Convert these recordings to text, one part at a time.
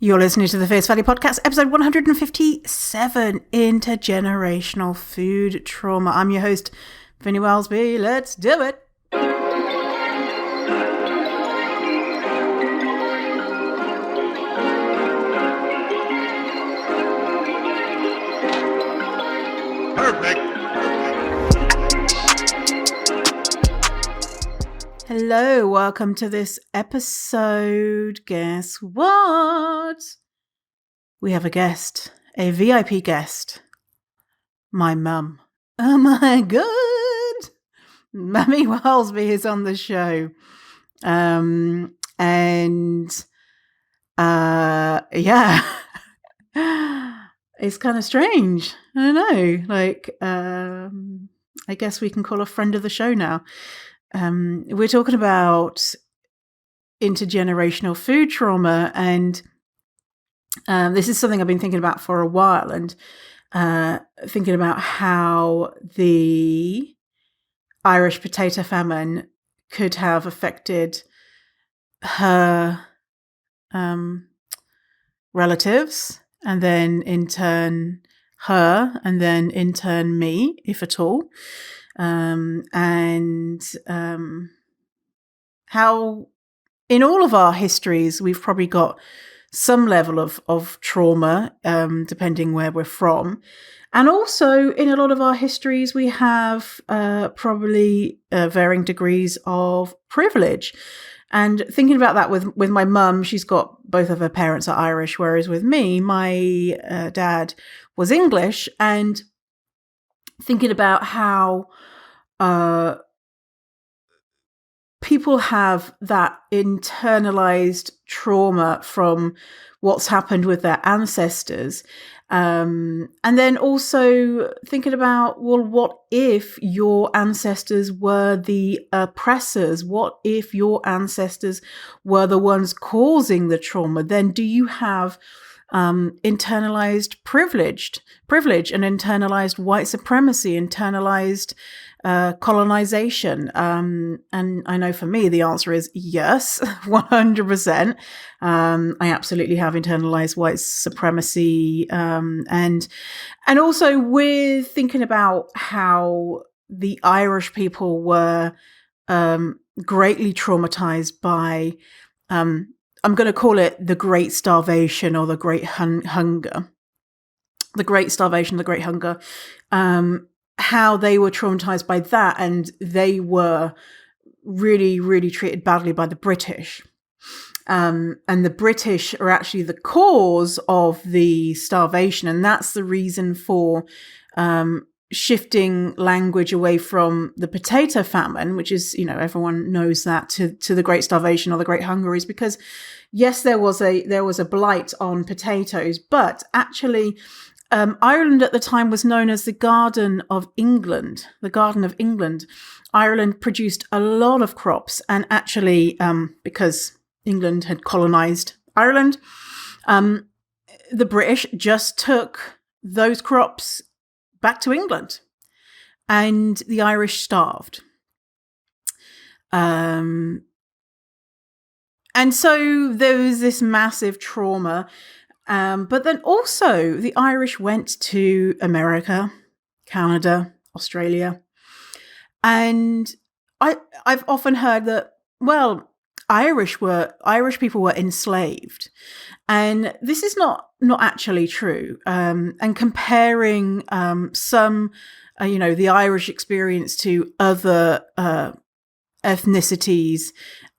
You're listening to the Face Value Podcast, episode 157, Intergenerational Food Trauma. I'm your host, Vinnie Wellsby. Let's do it. Hello, welcome to this episode. Guess what? We have a guest, a VIP guest. My mum. Oh my God. Mummy Wellsby is on the show. Yeah. It's kind of strange. I don't know. I guess we can call a friend of the show now. We're talking about intergenerational food trauma, and this is something I've been thinking about for a while, and thinking about how the Irish Potato Famine could have affected her relatives, and then in turn her, and then in turn me, if at all. How in all of our histories, we've probably got some level of trauma, depending where we're from. And also in a lot of our histories, we have probably varying degrees of privilege. And thinking about that with my mum, she's got both of her parents are Irish, whereas with me, my dad was English. And thinking about how people have that internalized trauma from what's happened with their ancestors. And then also thinking about, well, what if your ancestors were the oppressors? What if your ancestors were the ones causing the trauma? Then do you have internalized privilege and internalized white supremacy, internalized colonization? And I know for me, the answer is yes, 100%. I absolutely have internalized white supremacy. And also we're thinking about how the Irish people were greatly traumatized by I'm going to call it the Great Starvation or the Great Hunger. The Great Starvation, the Great Hunger. How they were traumatized by that, and they were really, really treated badly by the British. And the British are actually the cause of the starvation, and that's the reason for shifting language away from the Potato Famine, which is, everyone knows that, to the Great Starvation or the Great Hunger, is because, yes, there was a blight on potatoes, but actually Ireland at the time was known as the Garden of England. The Garden of England. Ireland produced a lot of crops, and actually, because England had colonized Ireland, the British just took those crops back to England, and the Irish starved. And so there was this massive trauma. But then also the Irish went to America, Canada, Australia. And I've often heard that, well, Irish people were enslaved. And this is not actually true. And comparing some, the Irish experience to other ethnicities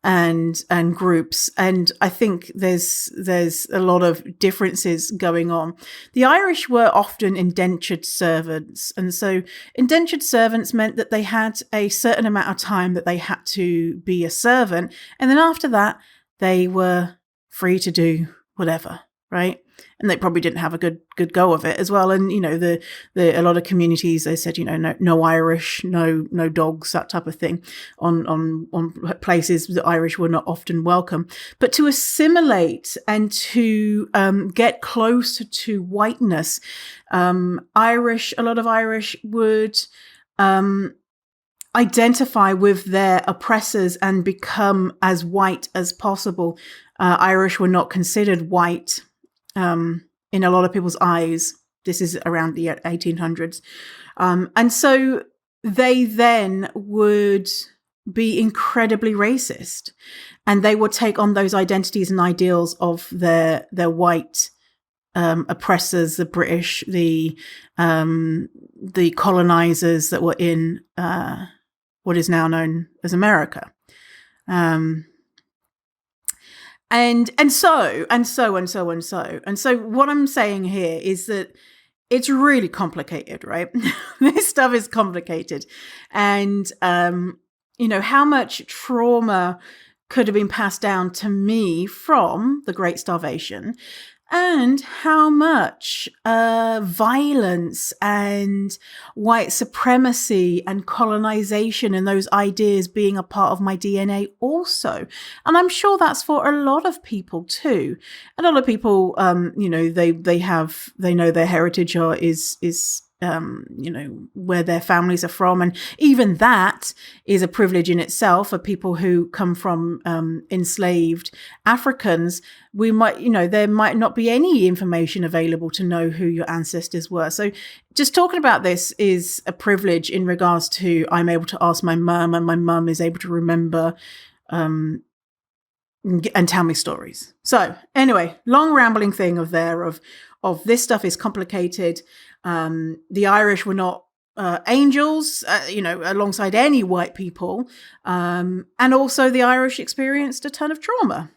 and groups, and I think there's a lot of differences going on. The Irish were often indentured servants, and so indentured servants meant that they had a certain amount of time that they had to be a servant, and then after that they were free to do whatever, right? And they probably didn't have a good go of it as well. And a lot of communities, they said no Irish, no dogs, that type of thing. On places the Irish were not often welcome. But to assimilate and to get closer to whiteness, a lot of Irish would identify with their oppressors and become as white as possible. Irish were not considered white in a lot of people's eyes. This is around the 1800s. And so they then would be incredibly racist, and they would take on those identities and ideals of their white oppressors, the British, the colonizers that were in what is now known as America. And so what I'm saying here is that it's really complicated, right? This stuff is complicated. And, how much trauma could have been passed down to me from the Great Starvation, and how much violence and white supremacy and colonization and those ideas being a part of my DNA also. And I'm sure that's for a lot of people too. A lot of people, they know their heritage or is where their families are from. And even that is a privilege in itself for people who come from enslaved Africans. There might not be any information available to know who your ancestors were. So just talking about this is a privilege in regards to I'm able to ask my mum, and my mum is able to remember and tell me stories. So anyway, long rambling thing of this stuff is complicated. The Irish were not angels, alongside any white people. And also the Irish experienced a ton of trauma.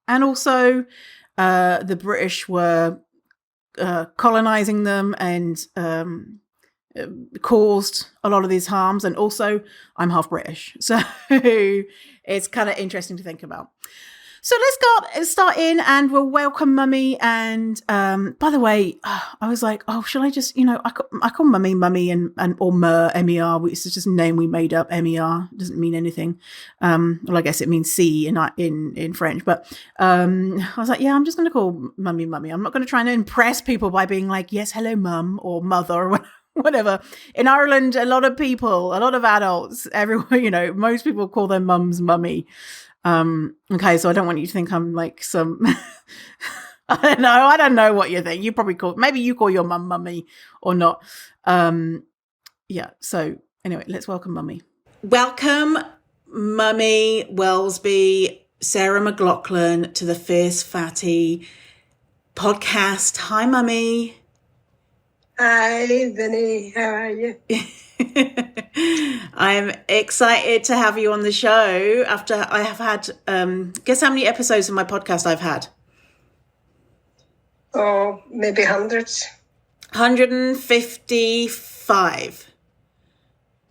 And also the British were colonizing them and caused a lot of these harms. And also I'm half British. So it's kind of interesting to think about. So let's start in, and we'll welcome Mummy. And by the way, I was like, oh, shall I just, I call Mummy and or Mer, M-E-R, which is just a name we made up. M-E-R doesn't mean anything. Well, I guess it means C in French. But I was like, yeah, I'm just going to call Mummy. I'm not going to try and impress people by being like, yes, hello, Mum, or Mother, or whatever. In Ireland, a lot of adults, everyone, most people call their mums Mummy. Okay, so I don't want you to think I'm like some I don't know what you think. You probably maybe you call your mum Mummy or not. Yeah, so anyway, let's welcome Mummy. Welcome Mummy Wellesby, Sarah McLaughlin, to the Fierce Fatty podcast. Hi Mummy. Hi Vinny, how are you? I'm excited to have you on the show after I have had, guess how many episodes of my podcast I've had? Oh, maybe hundreds. 155.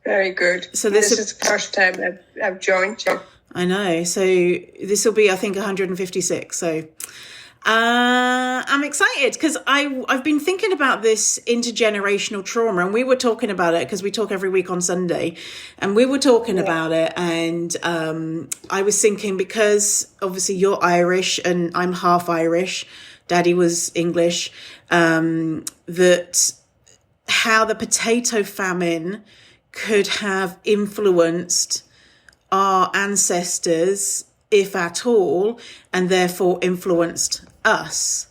Very good. So this is the first time I've joined you. I know. So this will be, I think, 156. So I'm excited because I've been thinking about this intergenerational trauma, and we were talking about it because we talk every week on Sunday, and we were talking about it, and I was thinking, because obviously you're Irish and I'm half Irish, Daddy was English, that how the potato famine could have influenced our ancestors, if at all, and therefore influenced us.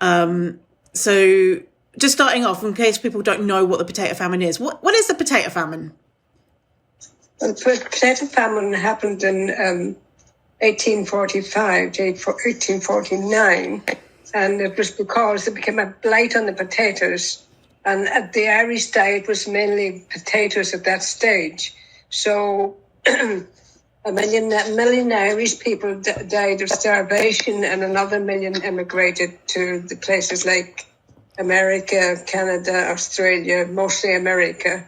So just starting off, in case people don't know what the potato famine is, what is the potato famine? Well, the potato famine happened in 1845 to 1849, and it was because it became a blight on the potatoes, and the Irish diet was mainly potatoes at that stage. So a million Irish people died of starvation, and another million emigrated to the places like America, Canada, Australia, mostly America.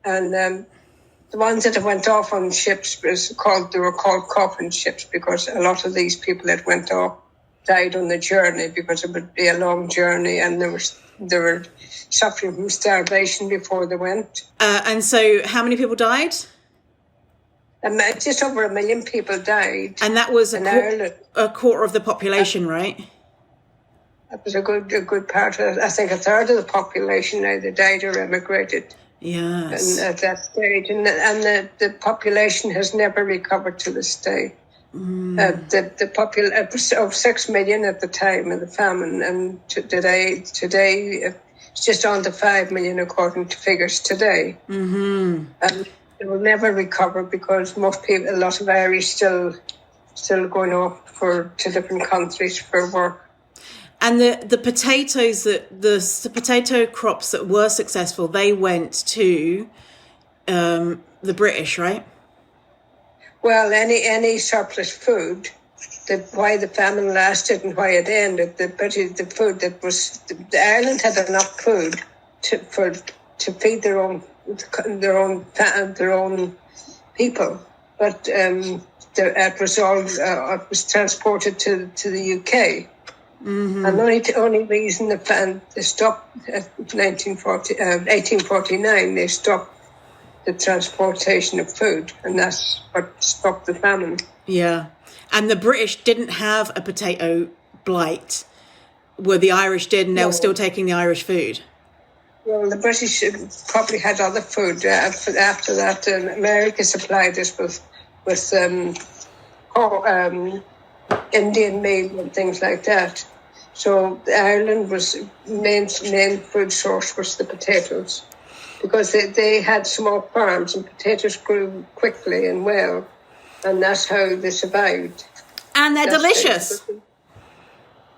And the ones that went off on ships were called coffin ships, because a lot of these people that went off died on the journey, because it would be a long journey, and they were suffering from starvation before they went. And so how many people died? Just over 1 million people died. And that was a quarter of the population, right? That was a good part of it. I think a third of the population either died or emigrated. Yes. And at that stage. And the population has never recovered to this day. It was of 6 million at the time of the famine, and today it's just under 5 million according to figures today. And it will never recover because most people, a lot of Irish still going off to different countries for work. And the potatoes the potato crops that were successful, they went to the British, right? Well, any surplus food, why the famine lasted and why it ended, the food that was, Ireland had enough food to feed their own people, but it was transported to the UK. And the only reason they stopped at 1849, they stopped the transportation of food, and that's what stopped the famine. Yeah. And the British didn't have a potato blight, where the Irish did, and they were still taking the Irish food. Well, the British probably had other food after that. America supplied us with Indian meal and things like that. So Ireland was main food source was the potatoes, because they had small farms and potatoes grew quickly and well, and that's how they survived. And they're delicious.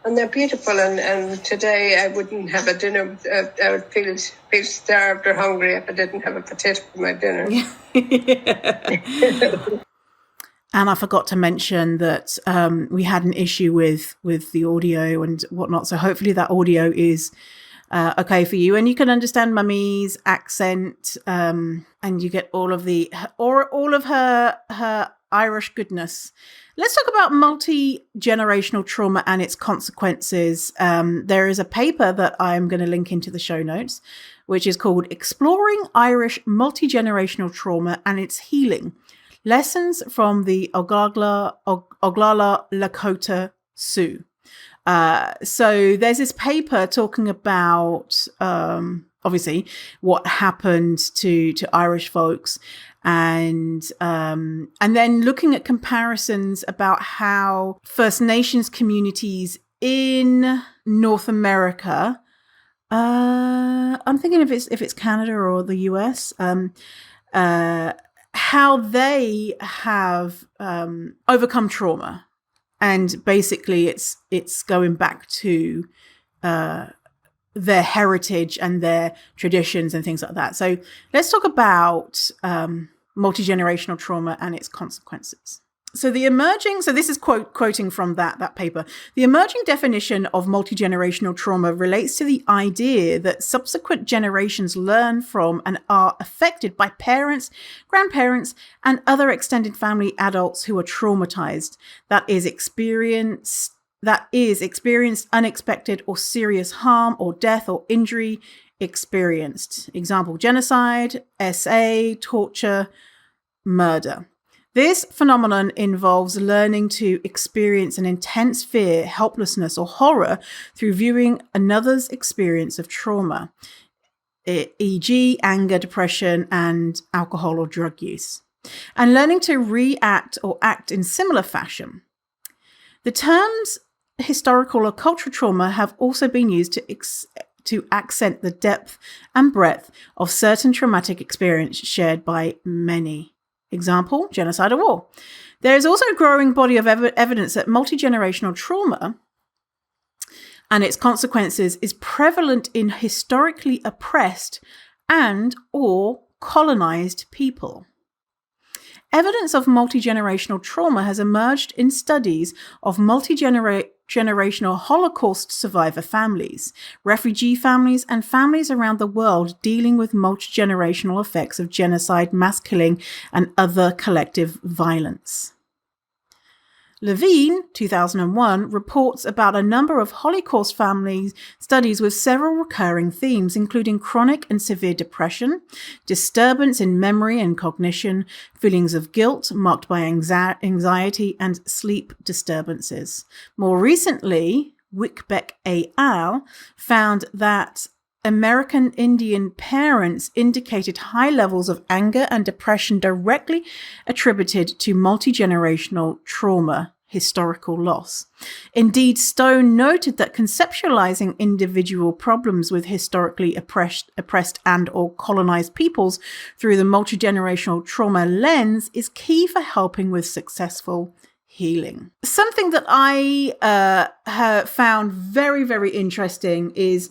And they're beautiful. And today I wouldn't have a dinner. I would feel starved or hungry if I didn't have a potato for my dinner. And I forgot to mention that we had an issue with the audio and whatnot. So hopefully that audio is okay for you, and you can understand Mummy's accent, and you get all of her Irish goodness. Let's talk about multi-generational trauma and its consequences. There is a paper that I'm going to link into the show notes, which is called "Exploring Irish Multi-Generational Trauma and Its Healing: Lessons from the Oglala Lakota Sioux." So there's this paper talking about obviously what happened to Irish folks, and then looking at comparisons about how First Nations communities in North America, I'm thinking if it's Canada or the US, how they have overcome trauma. And basically it's going back to their heritage and their traditions and things like that. So let's talk about multi-generational trauma and its consequences. So this is quoting from that paper. The emerging definition of multi-generational trauma relates to the idea that subsequent generations learn from and are affected by parents, grandparents, and other extended family adults who are traumatized. That is experienced unexpected or serious harm or death or injury experienced. Example: genocide, SA, torture, murder. This phenomenon involves learning to experience an intense fear, helplessness, or horror through viewing another's experience of trauma, e.g., anger, depression, and alcohol or drug use, and learning to react or act in similar fashion. The terms historical or cultural trauma have also been used to accent the depth and breadth of certain traumatic experience shared by many. Example: genocide or war. There is also a growing body of evidence that multi-generational trauma and its consequences is prevalent in historically oppressed and or colonized people. Evidence of multi-generational trauma has emerged in studies of multi-generational Holocaust survivor families, refugee families, and families around the world dealing with multi-generational effects of genocide, mass killing, and other collective violence. Levine, 2001, reports about a number of Holocaust family studies with several recurring themes, including chronic and severe depression, disturbance in memory and cognition, feelings of guilt marked by anxiety, and sleep disturbances. More recently, Wickbeck et al. Found that American Indian parents indicated high levels of anger and depression directly attributed to multi-generational trauma, historical loss. Indeed, Stone noted that conceptualizing individual problems with historically oppressed and or colonized peoples through the multi-generational trauma lens is key for helping with successful healing. Something that I have found very, very interesting is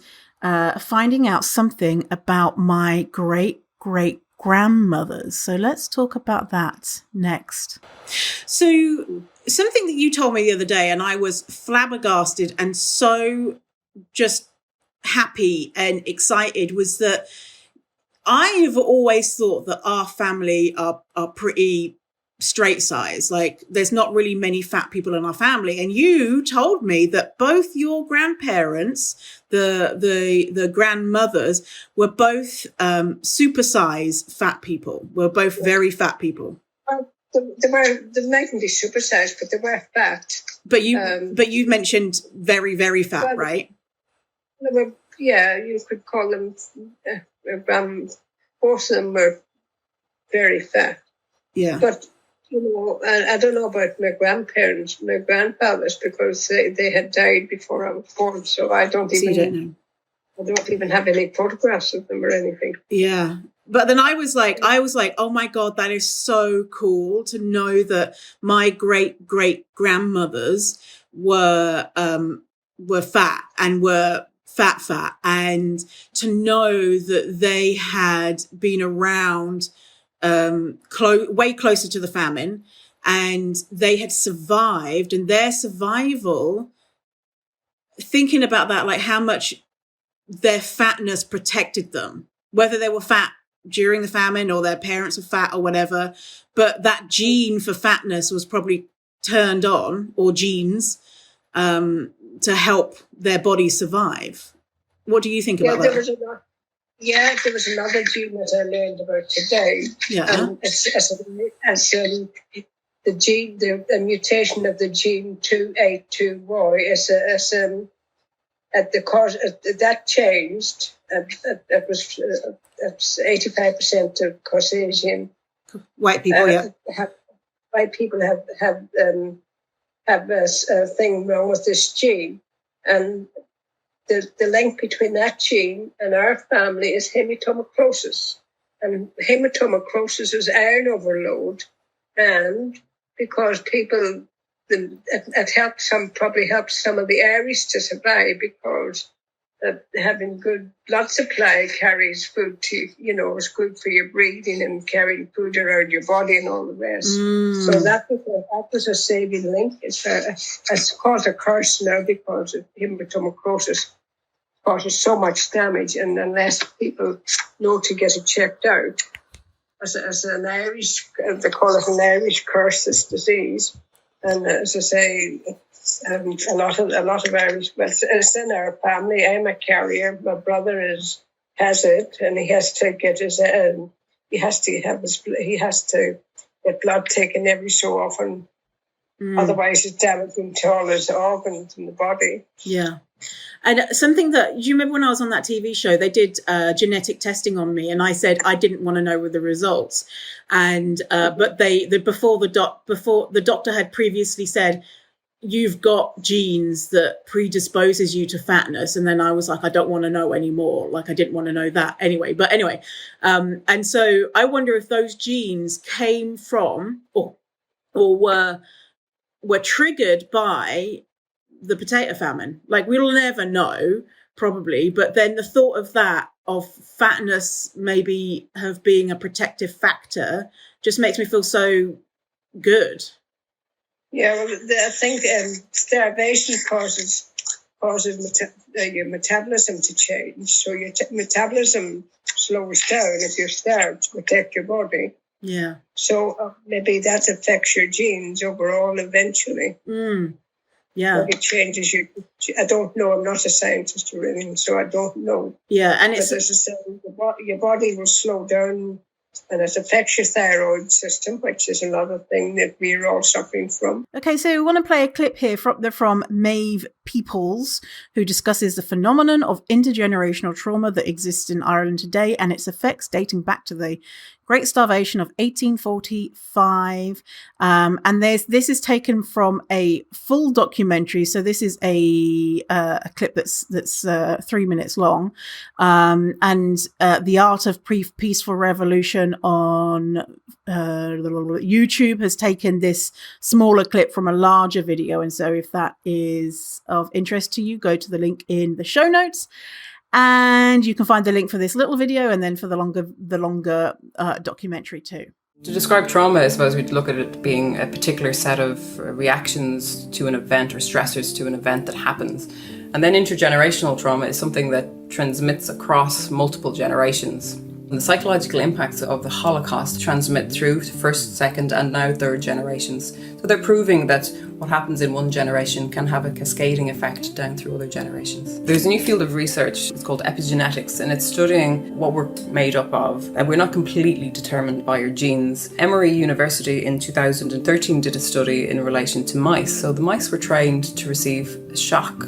finding out something about my great-great-grandmothers. So let's talk about that next. So something that you told me the other day, and I was flabbergasted and so just happy and excited, was that I've always thought that our family are pretty straight size. Like there's not really many fat people in our family. And you told me that both your grandparents, the grandmothers, were both supersize fat people. Were both very fat people. Well, they mightn't be supersized, but they were fat. But you mentioned very, very fat, right? They were, yeah, you could call them. Both of them were very fat. Yeah, but. I don't know about my grandparents, my grandfathers, because they had died before I was born. So I don't even have any photographs of them or anything. Yeah. But then I was like, oh my God, that is so cool to know that my great grandmothers were fat and were fat, and to know that they had been around way closer to the famine, and they had survived, and their survival, thinking about that, like how much their fatness protected them, whether they were fat during the famine or their parents were fat or whatever, but that gene for fatness was probably turned on, or genes, to help their bodies survive. What do you think about that? There was another gene that I learned about today. Yeah. The gene, the mutation of the gene 282Y at the cause that changed. That's 85% of Caucasian white people. White people have a thing wrong with this gene, and the link between that gene and our family is hematomacrosis. And hematomacrosis is iron overload. And because people, it probably helped some of the Irish to survive, because having good blood supply carries food to, is good for your breathing and carrying food around your body and all the rest. So that was a saving link. It's caused a curse now because of hematomacrosis. Causes so much damage, and unless people know to get it checked out, as an Irish, they call it an Irish curse, this disease. And as I say, a lot of Irish, but it's in our family. I'm a carrier. My brother has it, and he has to get get blood taken every so often. Otherwise, it's damaging to all his organs in the body. Yeah. And something that, you remember when I was on that TV show, they did genetic testing on me, and I said I didn't want to know the results. And but before the doctor had previously said, you've got genes that predisposes you to fatness. And then I was like, I don't want to know anymore. Like I didn't want to know that anyway. But anyway, and so I wonder if those genes came from or were triggered by the potato famine. Like we'll never know, probably, but then the thought of fatness maybe have being a protective factor just makes me feel so good. Yeah, well, I think starvation causes your metabolism to change. So your metabolism slows down if you're starved to protect your body. Yeah. So maybe that affects your genes overall eventually. Yeah. Maybe it changes you. I don't know. I'm not a scientist or anything, so I don't know. Yeah, and but as I said, your body will slow down And it affects your thyroid system, which is another thing that we're all suffering from. Okay, so we want to play a clip here from Maeve Peoples, who discusses the phenomenon of intergenerational trauma that exists in Ireland today and its effects dating back to the Great Starvation of 1845. And this is taken from a full documentary. So this is a clip that's 3 minutes long. And The Art of Peaceful Revolution on YouTube has taken this smaller clip from a larger video. And so if that is of interest to you, go to the link in the show notes. And you can find the link for this little video and then for the longer documentary too. To describe trauma, I suppose we'd look at it being a particular set of reactions to an event or stressors to an event that happens. And then intergenerational trauma is something that transmits across multiple generations. And the psychological impacts of the Holocaust transmit through to first, second, and now third generations. So they're proving that what happens in one generation can have a cascading effect down through other generations. There's a new field of research, it's called epigenetics, and it's studying what we're made up of. And we're not completely determined by our genes. Emory University in 2013 did a study in relation to mice. So the mice were trained to receive a shock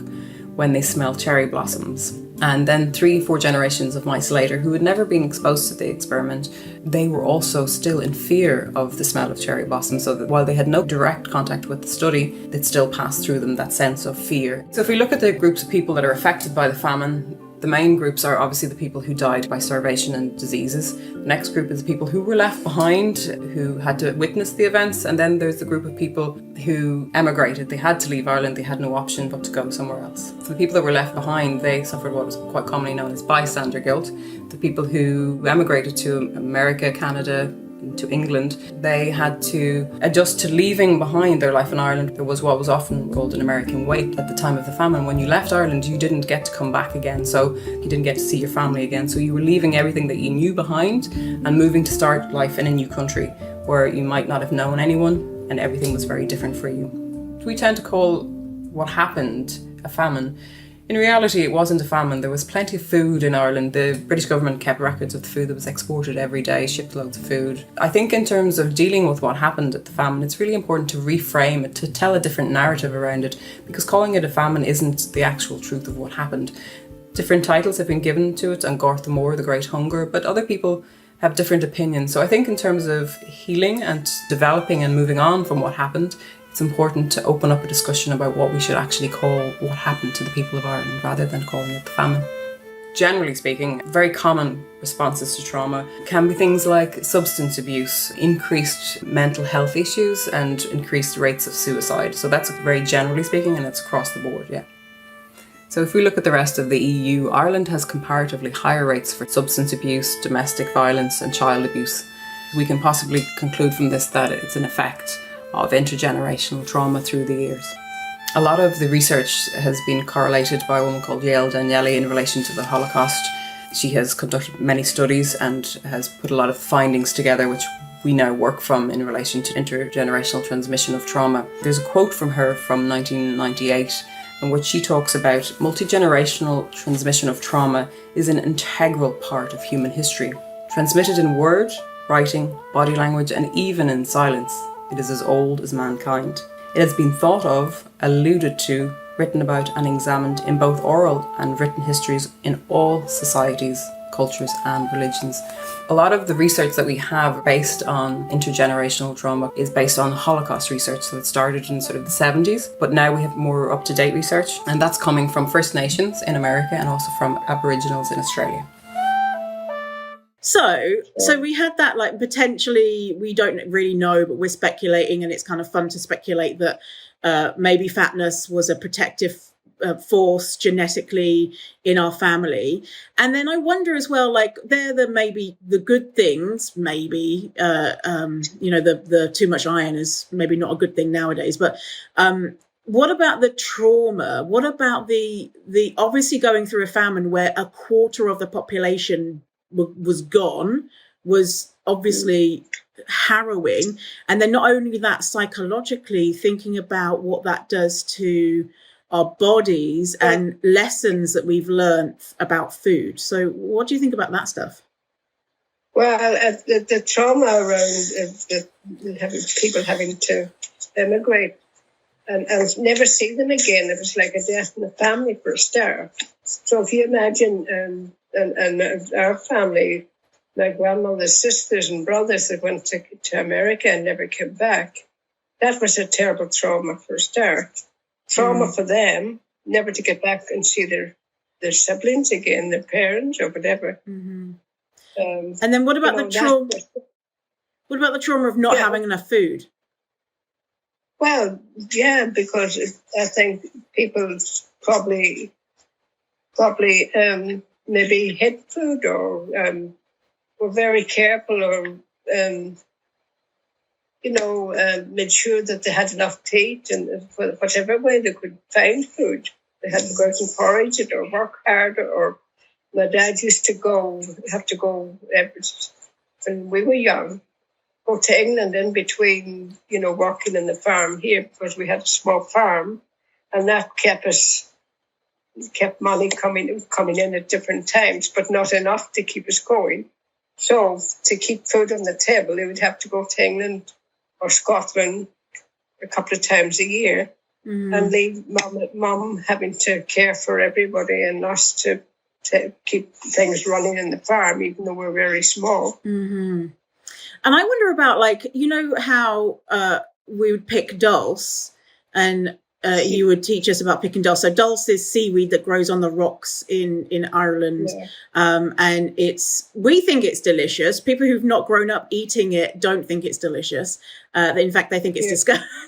when they smell cherry blossoms. And then 3-4 generations of mice later, who had never been exposed to the experiment, they were also still in fear of the smell of cherry blossoms, so that while they had no direct contact with the study, it still passed through them that sense of fear. So if we look at the groups of people that are affected by the famine, the main groups are obviously the people who died by starvation and diseases. The next group is the people who were left behind, who had to witness the events. And then there's the group of people who emigrated. They had to leave Ireland. They had no option but to go somewhere else. So the people that were left behind, they suffered what was quite commonly known as bystander guilt. The people who emigrated to America, Canada, to England, they had to adjust to leaving behind their life in Ireland. There was what was often called an American wait at the time of the famine. When you left Ireland, you didn't get to come back again, so you didn't get to see your family again. So you were leaving everything that you knew behind and moving to start life in a new country where you might not have known anyone and everything was very different for you. We tend to call what happened a famine. In reality, it wasn't a famine. There was plenty of food in Ireland. The British government kept records of the food that was exported every day, shipped loads of food. I think in terms of dealing with what happened at the famine, it's really important to reframe it, to tell a different narrative around it, because calling it a famine isn't the actual truth of what happened. Different titles have been given to it, and Garth the Moor, the Great Hunger, but other people have different opinions. So I think in terms of healing and developing and moving on from what happened, it's important to open up a discussion about what we should actually call what happened to the people of Ireland rather than calling it the famine. Generally speaking, very common responses to trauma can be things like substance abuse, increased mental health issues, and increased rates of suicide. So that's very generally speaking, and it's across the board, yeah. So if we look at the rest of the EU, Ireland has comparatively higher rates for substance abuse, domestic violence, and child abuse. We can possibly conclude from this that it's an effect of intergenerational trauma through the years. A lot of the research has been correlated by a woman called Yael Danieli in relation to the Holocaust. She has conducted many studies and has put a lot of findings together which we now work from in relation to intergenerational transmission of trauma. There's a quote from her from 1998 in which she talks about multi-generational transmission of trauma is an integral part of human history, transmitted in word, writing, body language, and even in silence. It is as old as mankind. It has been thought of, alluded to, written about and examined in both oral and written histories in all societies, cultures and religions. A lot of the research that we have based on intergenerational trauma is based on Holocaust research. So it started in sort of the 70s, but now we have more up-to-date research, and that's coming from First Nations in America and also from Aboriginals in Australia. So we had that, like, potentially, we don't really know, but we're speculating, and it's kind of fun to speculate that maybe fatness was a protective force genetically in our family. And then I wonder as well, like, maybe the good things, maybe, the too much iron is maybe not a good thing nowadays, but what about the trauma? What about the obviously going through a famine where a quarter of the population was gone, was obviously harrowing. And then not only that, psychologically thinking about what that does to our bodies and lessons that we've learned about food. So what do you think about that stuff? Well, the trauma around people having to emigrate and never see them again, it was like a death in the family for a start. So if you imagine, and our family, my grandmother's sisters and brothers that went to America and never came back, that was a terrible trauma for a start. Trauma for them, never to get back and see their siblings again, their parents or whatever. Mm-hmm. And then what about the trauma? What about the trauma of not having enough food? Well, yeah, because I think people probably maybe hid food or were very careful or made sure that they had enough to eat, and whatever way they could find food, they had to go out and forage it or work hard. Or my dad used to have to go when we were young, go to England in between, working in the farm here because we had a small farm, and that kept money coming in at different times, but not enough to keep us going. So to keep food on the table, they would have to go to England or Scotland a couple of times a year and leave mum having to care for everybody and us to keep things running in the farm, even though we're very small. Mm-hmm. And I wonder about, how we would pick dulse, and you would teach us about picking dulse. So dulse is seaweed that grows on the rocks in Ireland. Yeah. And we think it's delicious. People who've not grown up eating it don't think it's delicious. In fact, they think it's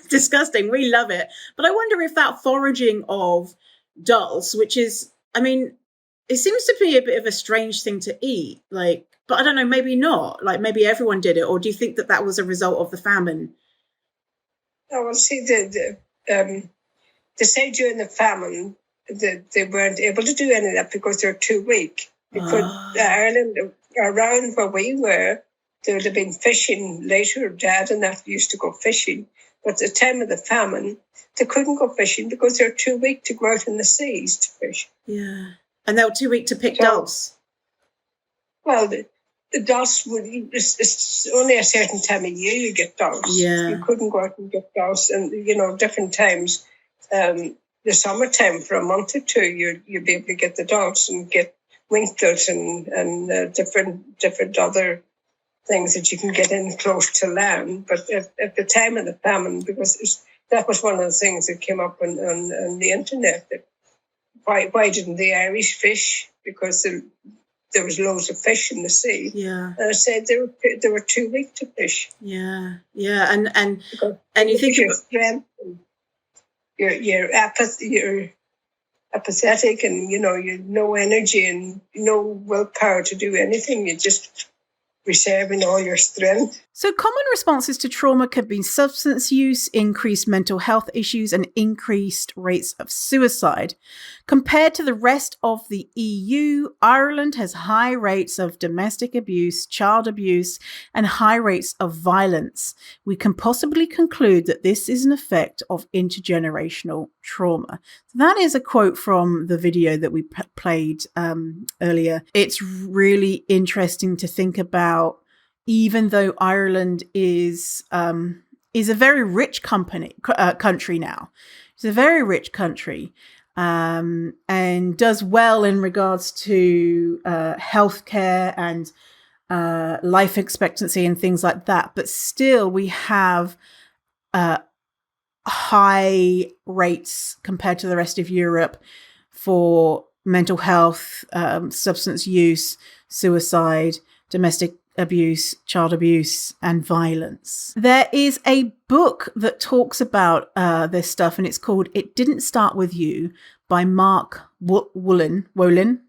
disgusting. We love it. But I wonder if that foraging of dulse, which is, it seems to be a bit of a strange thing to eat. But I don't know, maybe not. Maybe everyone did it. Or do you think that was a result of the famine? Oh, well, see, they say during the famine that they weren't able to do any of that because they're too weak. Ireland, around where we were, there would have been fishing later. Dad and that used to go fishing. But at the time of the famine, they couldn't go fishing because they're too weak to go out in the seas to fish. Yeah. And they were too weak to pick dulse. Well, the dulse it's only a certain time of year you get dulse. Yeah. You couldn't go out and get dulse. And, different times, the summertime for a month or two, you'd be able to get the dulse and get winkles and different other things that you can get in close to land. But at the time of the famine, because that was one of the things that came up on the internet, that why didn't the Irish fish? Because there was loads of fish in the sea. Yeah. And I said they were too weak to fish. Yeah. Yeah. And you think your strength, and you're apathetic, and you no energy and no willpower to do anything. You just reserving all your strength. So common responses to trauma could be substance use, increased mental health issues, and increased rates of suicide. Compared to the rest of the EU, Ireland has high rates of domestic abuse, child abuse, and high rates of violence. We can possibly conclude that this is an effect of intergenerational trauma. So that is a quote from the video that we played earlier. It's really interesting to think about, even though Ireland is a very rich country now. It's a very rich country. And does well in regards to healthcare and life expectancy and things like that. But still, we have high rates compared to the rest of Europe for mental health, substance use, suicide, domestic abuse, child abuse, and violence. There is a book that talks about this stuff, and it's called It Didn't Start With You by Mark Wolin.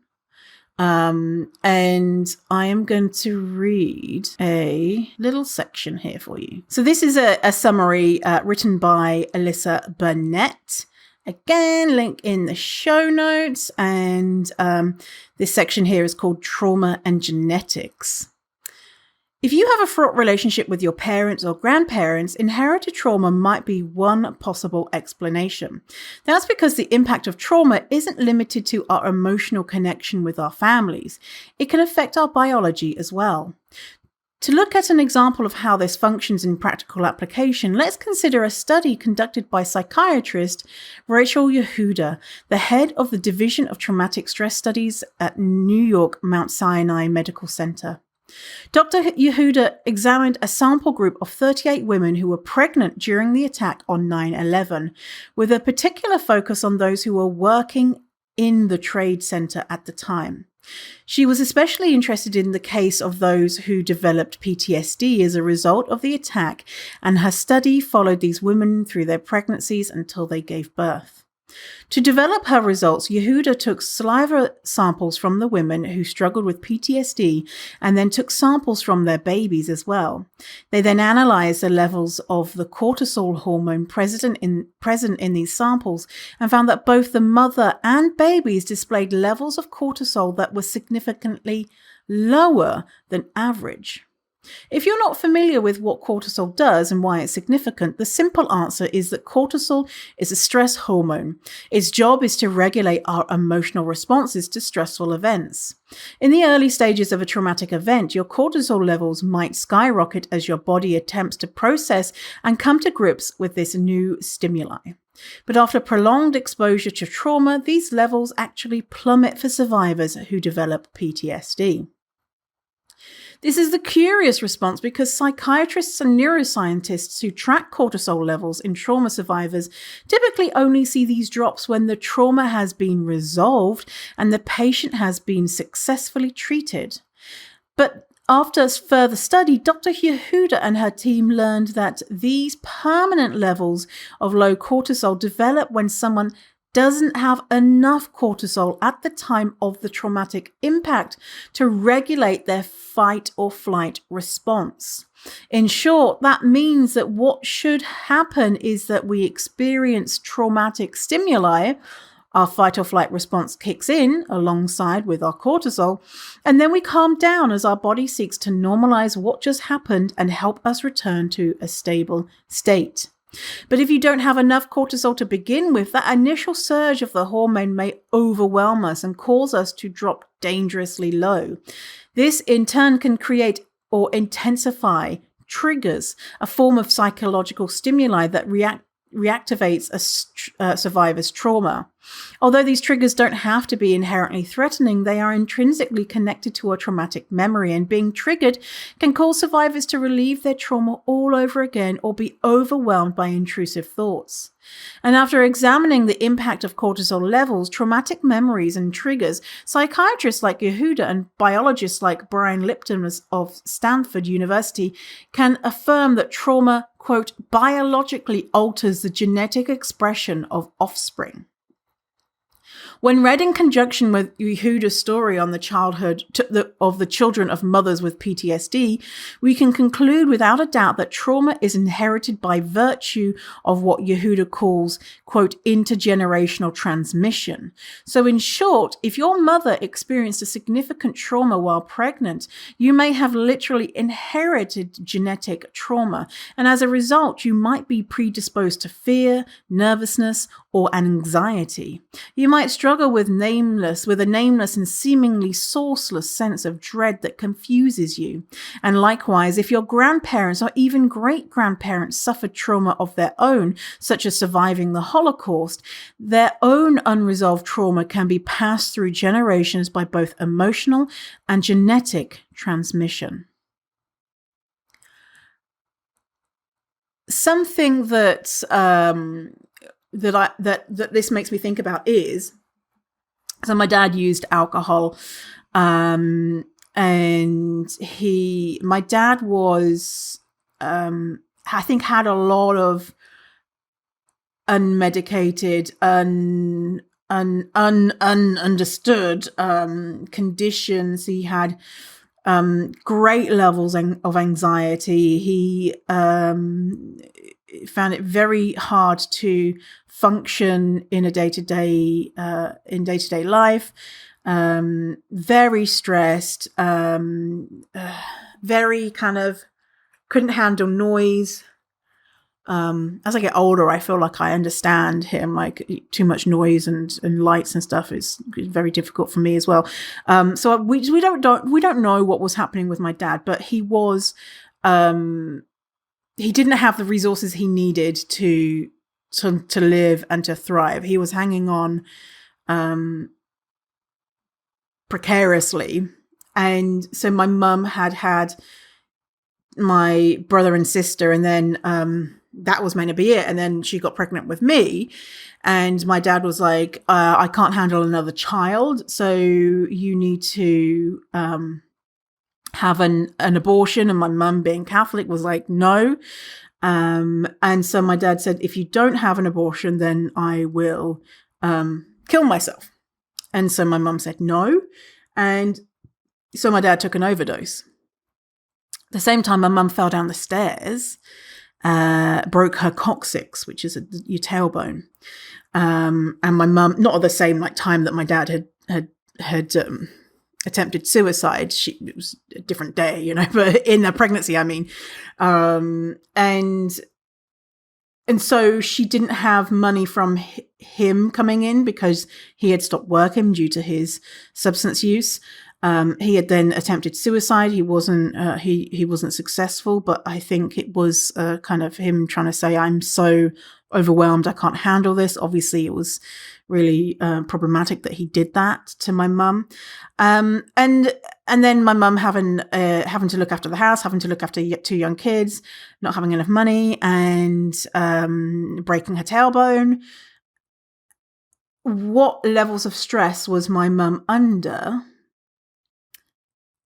And I am going to read a little section here for you. So this is a summary written by Alyssa Burnett. Again, link in the show notes. And this section here is called Trauma and Genetics. If you have a fraught relationship with your parents or grandparents, inherited trauma might be one possible explanation. That's because the impact of trauma isn't limited to our emotional connection with our families. It can affect our biology as well. To look at an example of how this functions in practical application, let's consider a study conducted by psychiatrist Rachel Yehuda, the head of the Division of Traumatic Stress Studies at New York Mount Sinai Medical Center. Dr. Yehuda examined a sample group of 38 women who were pregnant during the attack on 9/11, with a particular focus on those who were working in the trade center at the time. She was especially interested in the case of those who developed PTSD as a result of the attack, and her study followed these women through their pregnancies until they gave birth. To develop her results, Yehuda took saliva samples from the women who struggled with PTSD and then took samples from their babies as well. They then analyzed the levels of the cortisol hormone present in these samples and found that both the mother and babies displayed levels of cortisol that were significantly lower than average. If you're not familiar with what cortisol does and why it's significant, the simple answer is that cortisol is a stress hormone. Its job is to regulate our emotional responses to stressful events. In the early stages of a traumatic event, your cortisol levels might skyrocket as your body attempts to process and come to grips with this new stimuli. But after prolonged exposure to trauma, these levels actually plummet for survivors who develop PTSD. This is the curious response because psychiatrists and neuroscientists who track cortisol levels in trauma survivors typically only see these drops when the trauma has been resolved and the patient has been successfully treated. But after further study, Dr. Yehuda and her team learned that these permanent levels of low cortisol develop when someone doesn't have enough cortisol at the time of the traumatic impact to regulate their fight or flight response. In short, that means that what should happen is that we experience traumatic stimuli, our fight or flight response kicks in alongside with our cortisol, and then we calm down as our body seeks to normalize what just happened and help us return to a stable state. But if you don't have enough cortisol to begin with, that initial surge of the hormone may overwhelm us and cause us to drop dangerously low. This in turn can create or intensify triggers, a form of psychological stimuli that reactivates a survivor's trauma. Although these triggers don't have to be inherently threatening, they are intrinsically connected to a traumatic memory, and being triggered can cause survivors to relieve their trauma all over again or be overwhelmed by intrusive thoughts. And after examining the impact of cortisol levels, traumatic memories, and triggers, psychiatrists like Yehuda and biologists like Brian Lipton of Stanford University can affirm that trauma, quote, biologically alters the genetic expression of offspring. When read in conjunction with Yehuda's story on the childhood of the children of mothers with PTSD, we can conclude without a doubt that trauma is inherited by virtue of what Yehuda calls, quote, intergenerational transmission. So in short, if your mother experienced a significant trauma while pregnant, you may have literally inherited genetic trauma. And as a result, you might be predisposed to fear, nervousness, or anxiety. You might struggle with a nameless and seemingly sourceless sense of dread that confuses you. And likewise, if your grandparents or even great-grandparents suffered trauma of their own, such as surviving the Holocaust, their own unresolved trauma can be passed through generations by both emotional and genetic transmission. Something that this makes me think about is, so my dad used alcohol, and my dad was, I think, had a lot of unmedicated, ununderstood conditions. He had great levels of anxiety. He found it very hard to function in a day-to-day life. Very stressed, very kind of couldn't handle noise. As I get older, I feel like I understand him. Like too much noise and lights and stuff is very difficult for me as well. So we don't know what was happening with my dad, but he didn't have the resources he needed to live and to thrive. He was hanging on precariously, and so my mum had my brother and sister, and then that was meant to be it. And then she got pregnant with me, and my dad was like, I can't handle another child, so you need to have an abortion. And my mum, being Catholic, was like, no. And so my dad said, if you don't have an abortion, then I will kill myself. And so my mum said no. And so my dad took an overdose. At the same time, my mum fell down the stairs, broke her coccyx, which is your tailbone. And my mum, not at the same time that my dad had attempted suicide. It was a different day, but in a pregnancy, I mean. And so she didn't have money from him coming in because he had stopped working due to his substance use. He had then attempted suicide. He wasn't successful, but I think it was kind of him trying to say, I'm so overwhelmed, I can't handle this. Obviously, it was really problematic that he did that to my mum. And then my mum having to look after the house, having to look after 2 young kids, not having enough money, and breaking her tailbone. What levels of stress was my mum under?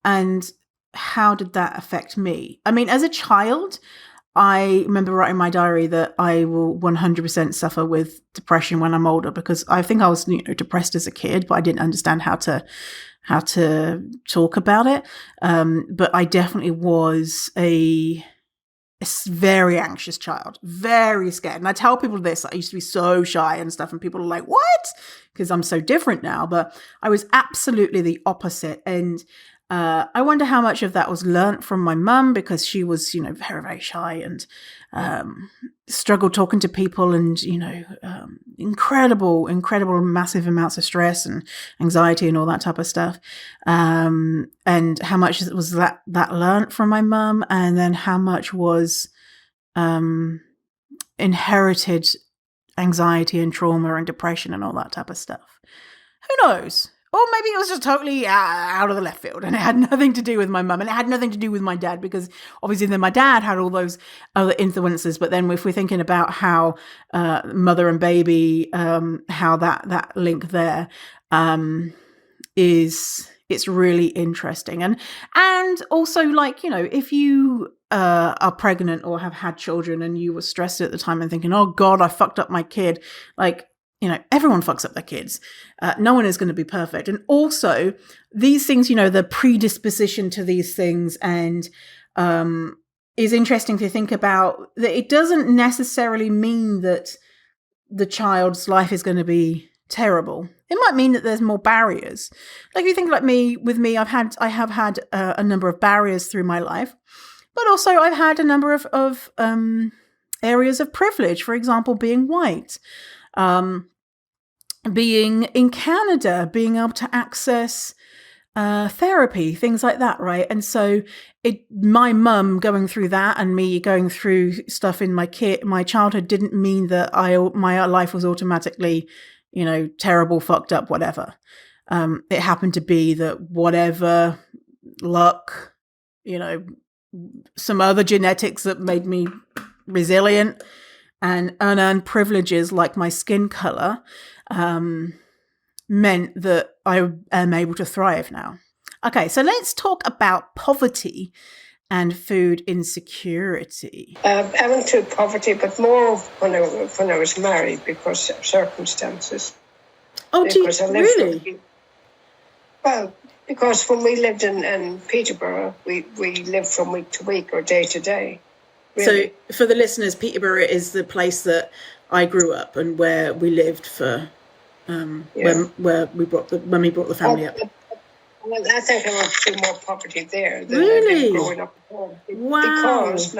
And how did that affect me? I mean, as a child, I remember writing in my diary that I will 100% suffer with depression when I'm older, because I think I was, depressed as a kid, but I didn't understand how to talk about it. But I definitely was a very anxious child, very scared. And I tell people this, I used to be so shy and stuff, and people are like, what? Because I'm so different now. But I was absolutely the opposite. And I wonder how much of that was learnt from my mum, because she was, very, very shy and struggled talking to people, and, incredible, massive amounts of stress and anxiety and all that type of stuff. And how much was that learnt from my mum, and then how much was inherited anxiety and trauma and depression and all that type of stuff. Who knows? Or maybe it was just totally out of the left field, and it had nothing to do with my mum, and it had nothing to do with my dad, because obviously then my dad had all those other influences. But then if we're thinking about how mother and baby, how that link there it's really interesting. And also, like, if you are pregnant or have had children and you were stressed at the time and thinking, oh God, I fucked up my kid, like, everyone fucks up their kids. No one is going to be perfect. And also these things, the predisposition to these things, and is interesting to think about, that it doesn't necessarily mean that the child's life is going to be terrible. It might mean that there's more barriers. Like, if you think like with me, I have had a number of barriers through my life, but also I've had a number of areas of privilege. For example, being white. Being in Canada, being able to access therapy, things like that, right? And so my mum going through that and me going through stuff in my childhood didn't mean that my life was automatically, terrible, fucked up, whatever. It happened to be that whatever luck, some other genetics that made me resilient, and unearned privileges like my skin color meant that I am able to thrive now. Okay, so let's talk about poverty and food insecurity. I went through poverty, but more when I was married, because of circumstances. Oh, really? Well, because when we lived in Peterborough, we lived from week to week or day to day. Really. So for the listeners, Peterborough is the place that I grew up and where we lived for when we brought the family up. Well, I think I went through more poverty there than I Really? did growing up at home. Wow. Because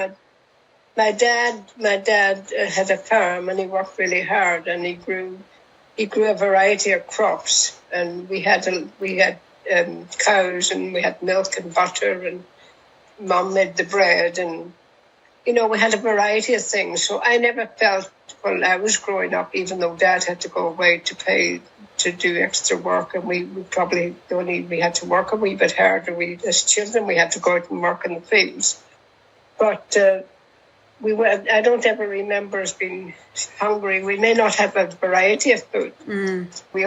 my dad had a farm and he worked really hard and he grew a variety of crops, and we had cows and we had milk and butter, and Mum made the bread, and we had a variety of things. So I never felt, well, I was growing up, even though Dad had to go away to do extra work, and we had to work a wee bit harder. As children, we had to go out and work in the fields. But I don't ever remember us being hungry. We may not have a variety of food. We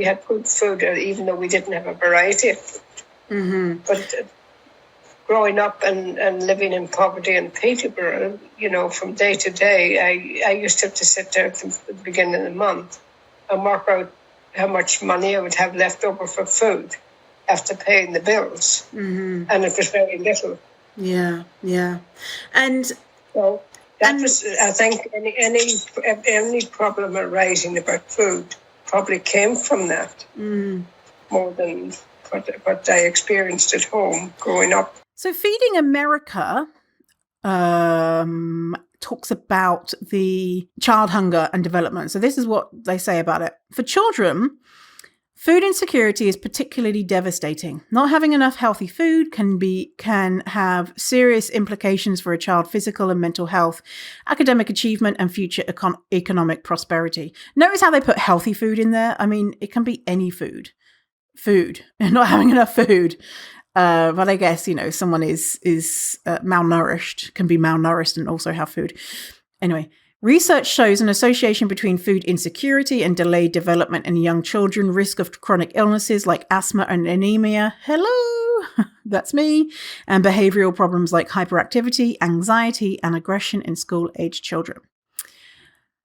had good food, even though we didn't have a variety of food. Mm-hmm. But growing up and living in poverty in Peterborough, from day to day, I used to have to sit there at the beginning of the month and work out how much money I would have left over for food after paying the bills. Mm-hmm. And it was very little. Yeah. And so that was, I think, any problem arising about food probably came from that more than what I experienced at home growing up. So Feeding America talks about the child hunger and development. So this is what they say about it. For children, food insecurity is particularly devastating. Not having enough healthy food can have serious implications for a child's physical and mental health, academic achievement, and future economic prosperity. Notice how they put healthy food in there. I mean, it can be any food. And not having enough food. But I guess, someone is malnourished, can be malnourished and also have food. Anyway, research shows an association between food insecurity and delayed development in young children, risk of chronic illnesses like asthma and anemia. Hello, that's me. And behavioral problems like hyperactivity, anxiety, and aggression in school-age children.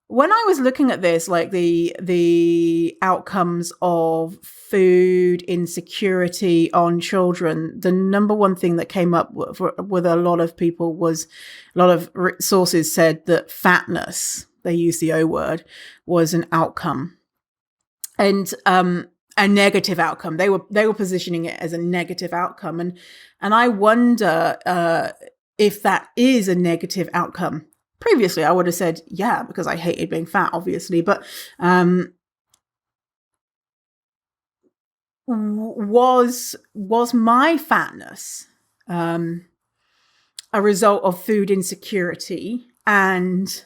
When I was looking at this, like the outcomes of food insecurity on children, the number one thing that came up with a lot of people was, a lot of sources said that fatness, they use the O word, was an outcome, and a negative outcome. They were positioning it as a negative outcome, and I wonder if that is a negative outcome. Previously, I would have said, yeah, because I hated being fat, obviously. But was my fatness a result of food insecurity, and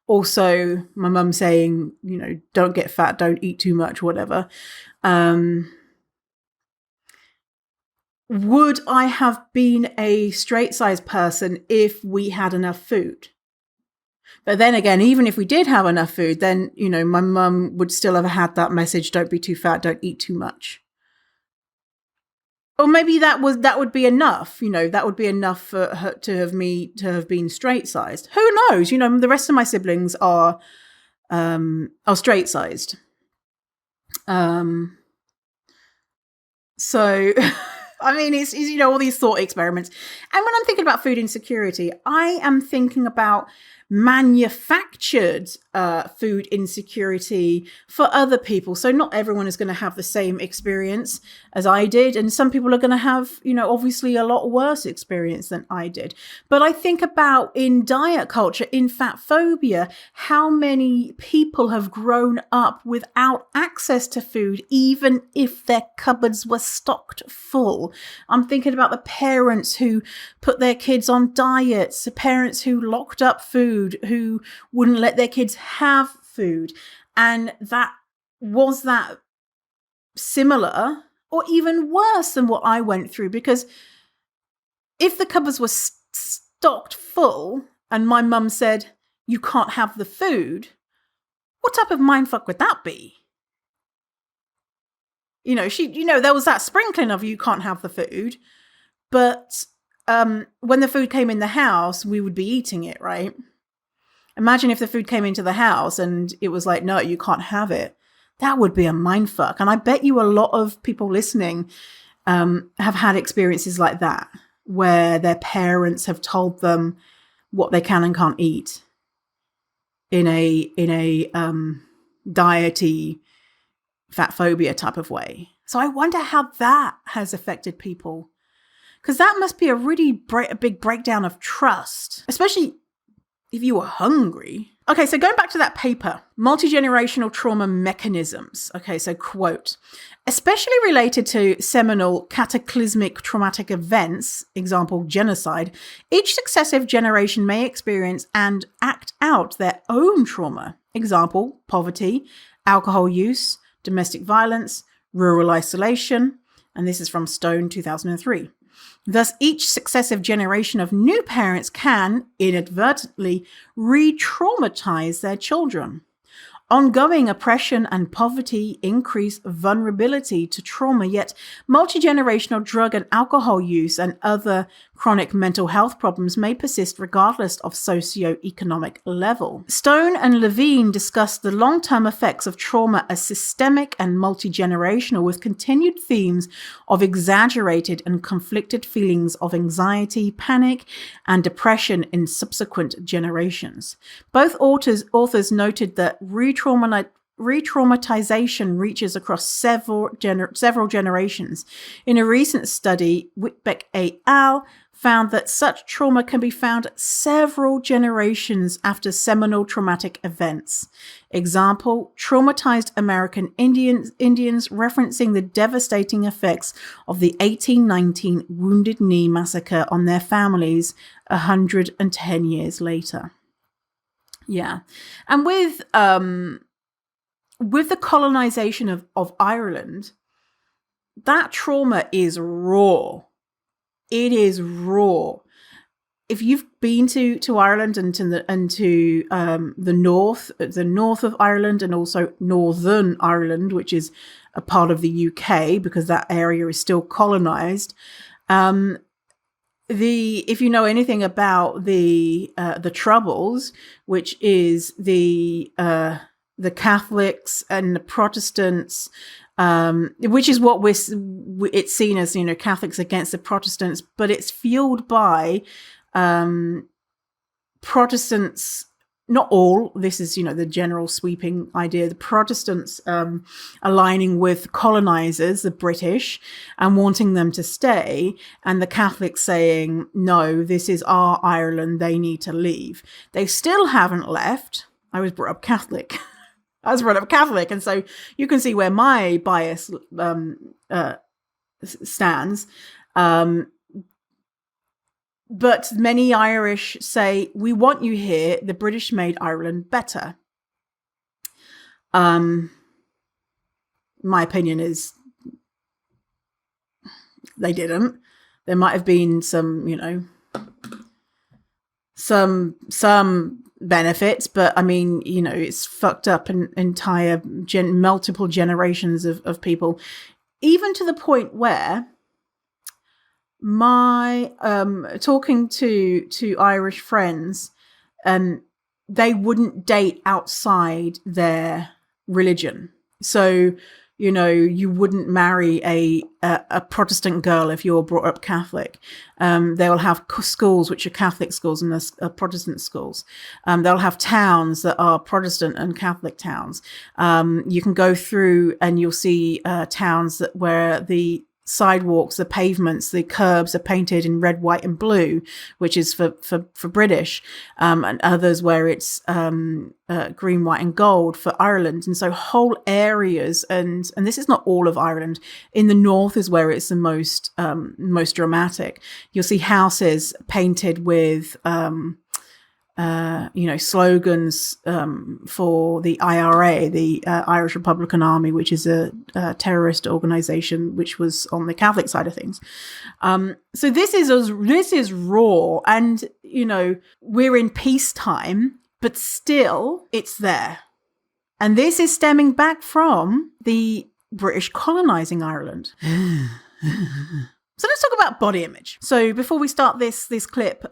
also my mum saying, don't get fat, don't eat too much, whatever. Would I have been a straight-sized person if we had enough food? But then again, even if we did have enough food, then, my mum would still have had that message, don't be too fat, don't eat too much. Or maybe that would be enough, that would be enough for her to have been straight-sized. Who knows? The rest of my siblings are straight-sized. So, I mean, it's all these thought experiments. And when I'm thinking about food insecurity, I am thinking about manufactured food insecurity for other people. So not everyone is going to have the same experience as I did. And some people are going to have, obviously a lot worse experience than I did. But I think about in diet culture, in fat phobia, how many people have grown up without access to food, even if their cupboards were stocked full. I'm thinking about the parents who put their kids on diets, the parents who locked up food, who wouldn't let their kids have food. And that similar or even worse than what I went through? Because if the cupboards were stocked full and my mum said, you can't have the food, what type of mindfuck would that be? There was that sprinkling of you can't have the food, but when the food came in the house, we would be eating it, right? Imagine if the food came into the house and it was like, no, you can't have it. That would be a mindfuck. And I bet you a lot of people listening have had experiences like that, where their parents have told them what they can and can't eat in a diety fat phobia type of way. So I wonder how that has affected people. Because that must be a really a big breakdown of trust, especially if you were hungry. Okay, so going back to that paper, multi-generational trauma mechanisms. Okay, so quote, especially related to seminal cataclysmic traumatic events, example, genocide, each successive generation may experience and act out their own trauma, example, poverty, alcohol use, domestic violence, rural isolation, and this is from Stone 2003. Thus, each successive generation of new parents can inadvertently re-traumatize their children. Ongoing oppression and poverty increase vulnerability to trauma, yet multi-generational drug and alcohol use and other chronic mental health problems may persist regardless of socioeconomic level. Stone and Levine discussed the long-term effects of trauma as systemic and multi-generational, with continued themes of exaggerated and conflicted feelings of anxiety, panic, and depression in subsequent generations. Both authors noted that re-traumatization reaches across several generations. In a recent study, Whitbeck et al. Found that such trauma can be found several generations after seminal traumatic events. Example, traumatized American Indians referencing the devastating effects of the 1819 Wounded Knee massacre on their families 110 years later. Yeah. And with the colonization of Ireland, that trauma is raw. It is raw. If you've been to Ireland and to the north of Ireland, and also Northern Ireland, which is a part of the UK because that area is still colonized, if you know anything about the Troubles, which is the Catholics and the Protestants, which is what it's seen as, Catholics against the Protestants, but it's fueled by Protestants. Not all. This is, the general sweeping idea. The Protestants aligning with colonizers, the British, and wanting them to stay, and the Catholics saying, no, this is our Ireland, they need to leave. They still haven't left. I was brought up Catholic. And so you can see where my bias stands. But many Irish say, we want you here. The British made Ireland better. My opinion is they didn't. There might have been some, some benefits, but I mean, it's fucked up an entire multiple generations of people, even to the point where my talking to Irish friends, they wouldn't date outside their religion. So you wouldn't marry a Protestant girl if you're brought up Catholic. They will have schools which are Catholic schools and Protestant schools. They'll have towns that are Protestant and Catholic towns. You can go through and you'll see towns where the sidewalks, the pavements, the curbs are painted in red, white, and blue, which is for British, and others where it's green, white, and gold for Ireland. And so whole areas, and this is not all of Ireland. In the north is where it's the most dramatic. You'll see houses painted with slogans for the IRA, the Irish Republican Army, which is a terrorist organization, which was on the Catholic side of things. So this is raw, and we're in peacetime, but still it's there, and this is stemming back from the British colonizing Ireland. So let's talk about body image. So before we start this clip,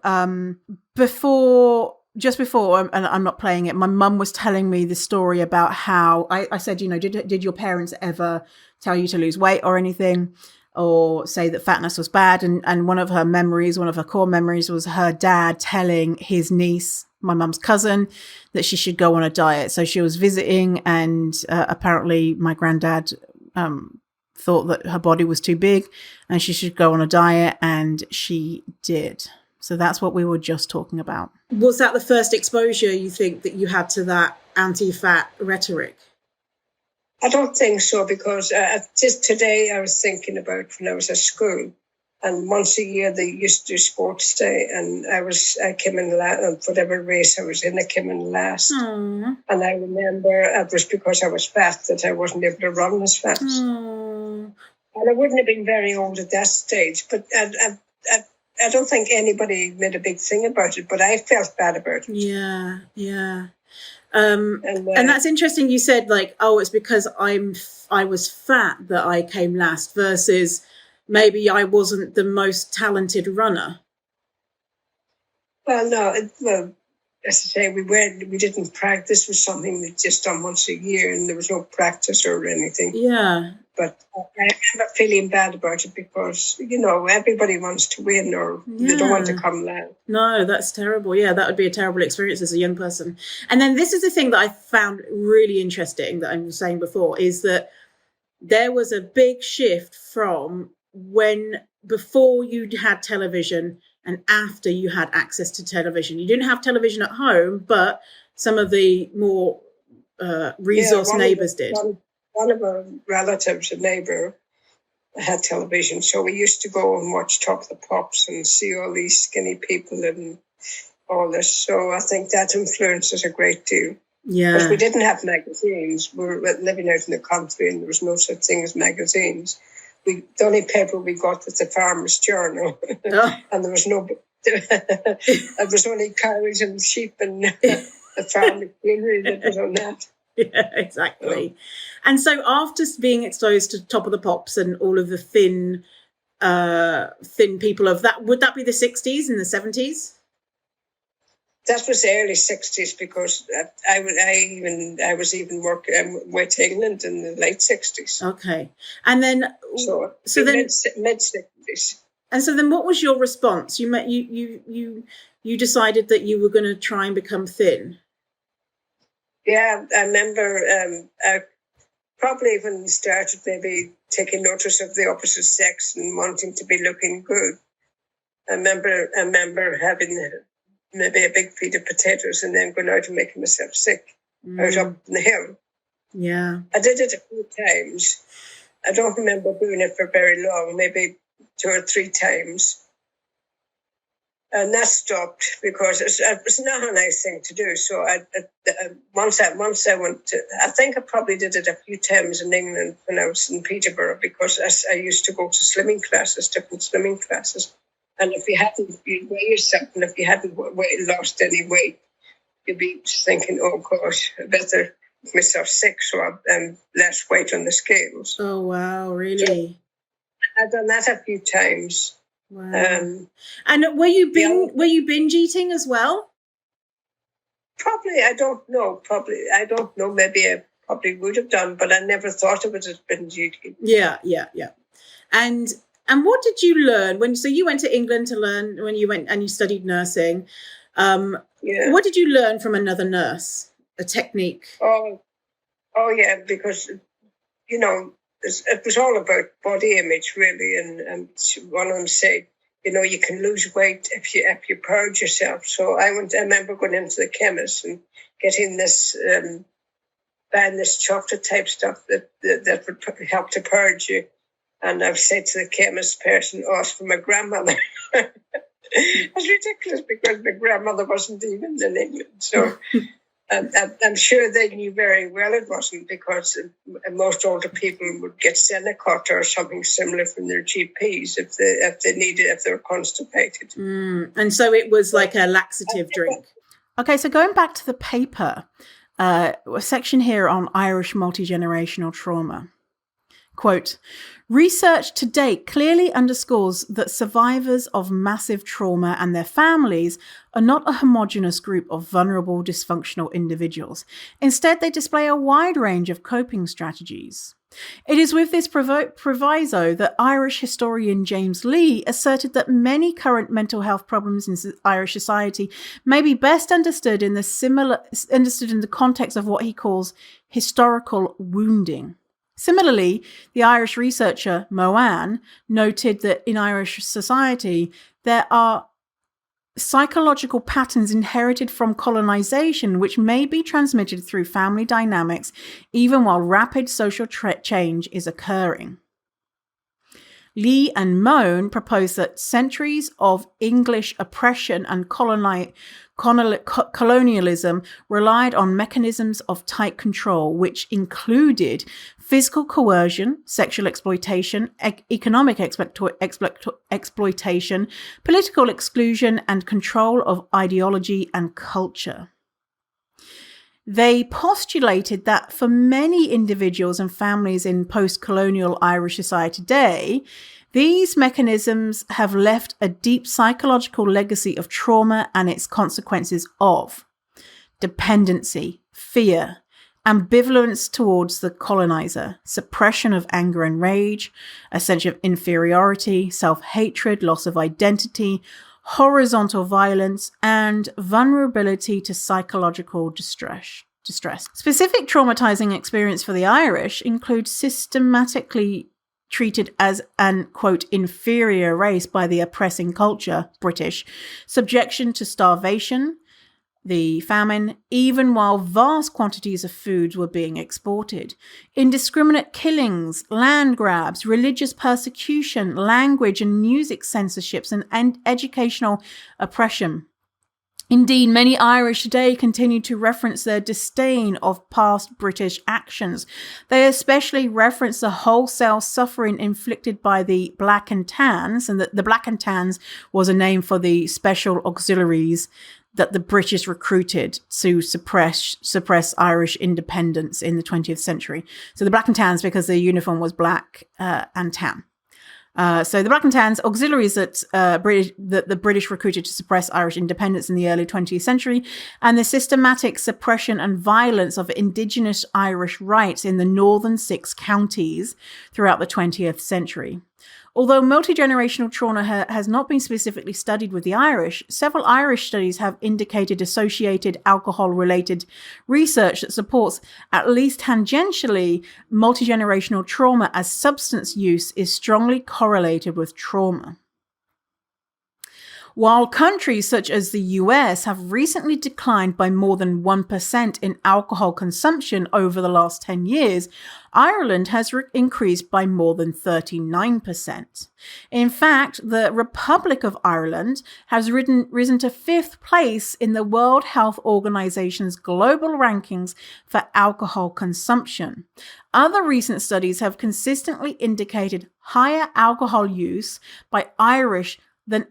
just before, and I'm not playing it, my mum was telling me the story about how I said, did your parents ever tell you to lose weight or anything, or say that fatness was bad? And one of her core memories was her dad telling his niece, my mum's cousin, that she should go on a diet. So she was visiting, and apparently my granddad thought that her body was too big and she should go on a diet, and she did. So that's what we were just talking about. Was that the first exposure, you think, that you had to that anti-fat rhetoric? I don't think so, because just today I was thinking about when I was at school, and once a year they used to do sports day, and I came in last, whatever race I was in, I came in last. Aww. And I remember it was because I was fat that I wasn't able to run as fast. Aww. And I wouldn't have been very old at that stage, but I don't think anybody made a big thing about it, but I felt bad about it. Yeah. And that's interesting. You said like, oh, it's because I was fat that I came last, versus maybe I wasn't the most talented runner. Well, no, as I say, we didn't practice. It was something we just done once a year, and there was no practice or anything. Yeah. But I remember feeling bad about it because, everybody wants to win, or they don't want to come last. No, that's terrible. Yeah, that would be a terrible experience as a young person. And then this is the thing that I found really interesting that I was saying before, is that there was a big shift from before you had television and after you had access to television. You didn't have television at home, but some of the more resource neighbours did. One of our relatives, a neighbour, had television, so we used to go and watch Top of the Pops and see all these skinny people and all this. So I think that influenced us a great deal. Yeah. Because we didn't have magazines. We were living out in the country, and there was no such thing as magazines. The only paper we got was the Farmer's Journal, and there was it was only cows and sheep and the farm machinery that was on that. Yeah, exactly. And so after being exposed to Top of the Pops and all of the thin people of that, would that be the 60s and the 70s? That was the early 60s, because I was even working with England in the late 60s. Okay. And then so then mid 60s. And so then what was your response? You decided that you were going to try and become thin. Yeah, I remember I probably even started maybe taking notice of the opposite sex and wanting to be looking good. I remember having maybe a big feed of potatoes and then going out and making myself sick out up in the hill. Yeah. I did it a few times. I don't remember doing it for very long, maybe 2 or 3 times. And that stopped because it was not a nice thing to do. So once I went to, I think I probably did it a few times in England when I was in Peterborough, because I used to go to slimming classes, different slimming classes. And if you'd weigh yourself, and if you hadn't lost any weight, you'd be thinking, oh gosh, I better make myself sick so I'm less weight on the scales. Oh, wow, really? So I've done that a few times. Wow. And were you binge eating as well? Probably, I don't know. Maybe I probably would have done, but I never thought of it as binge eating. Yeah. And what did you learn so you went to England to learn, when you went and you studied nursing? What did you learn from another nurse? A technique? Oh yeah, because it was all about body image, really, and one of them said, you can lose weight if you purge yourself. So I remember going into the chemist and getting this buying this chocolate type stuff that would help to purge you. And I've said to the chemist person, ask for my grandmother. It's ridiculous because my grandmother wasn't even in England. So I'm sure they knew very well it wasn't, because most older people would get Senecot or something similar from their GPs if they were constipated. And so it was like a laxative drink. Okay, so going back to the paper, a section here on Irish multi-generational trauma. Quote, research to date clearly underscores that survivors of massive trauma and their families are not a homogeneous group of vulnerable, dysfunctional individuals. Instead, they display a wide range of coping strategies. It is with this proviso that Irish historian James Lee asserted that many current mental health problems in Irish society may be best understood in the context of what he calls historical wounding. Similarly, the Irish researcher Moan noted that in Irish society, there are psychological patterns inherited from colonization, which may be transmitted through family dynamics, even while rapid social change is occurring. Lee and Moan proposed that centuries of English oppression and colonialism relied on mechanisms of tight control, which included physical coercion, sexual exploitation, economic exploitation, political exclusion, and control of ideology and culture. They postulated that for many individuals and families in post-colonial Irish society today, these mechanisms have left a deep psychological legacy of trauma and its consequences of dependency, fear, ambivalence towards the colonizer, suppression of anger and rage, a sense of inferiority, self-hatred, loss of identity, horizontal violence, and vulnerability to psychological distress. Specific traumatizing experience for the Irish includes systematically treated as an, quote, inferior race by the oppressing culture, British, subjection to starvation, the famine, even while vast quantities of food were being exported, indiscriminate killings, land grabs, religious persecution, language and music censorships, and educational oppression. Indeed, many Irish today continue to reference their disdain of past British actions. They especially reference the wholesale suffering inflicted by the Black and Tans, and that the Black and Tans was a name for the special auxiliaries that the British recruited to suppress Irish independence in the 20th century. So the Black and Tans, because the uniform was black and tan. So the Black and Tans, auxiliaries that the British recruited to suppress Irish independence in the early 20th century, and the systematic suppression and violence of Indigenous Irish rights in the northern 6 counties throughout the 20th century. Although multi-generational trauma has not been specifically studied with the Irish, several Irish studies have indicated associated alcohol-related research that supports, at least tangentially, multi-generational trauma as substance use is strongly correlated with trauma. While countries such as the US have recently declined by more than 1% in alcohol consumption over the last 10 years, Ireland has increased by more than 39%. In fact, the Republic of Ireland has risen to 5th place in the World Health Organization's global rankings for alcohol consumption. Other recent studies have consistently indicated higher alcohol use by Irish than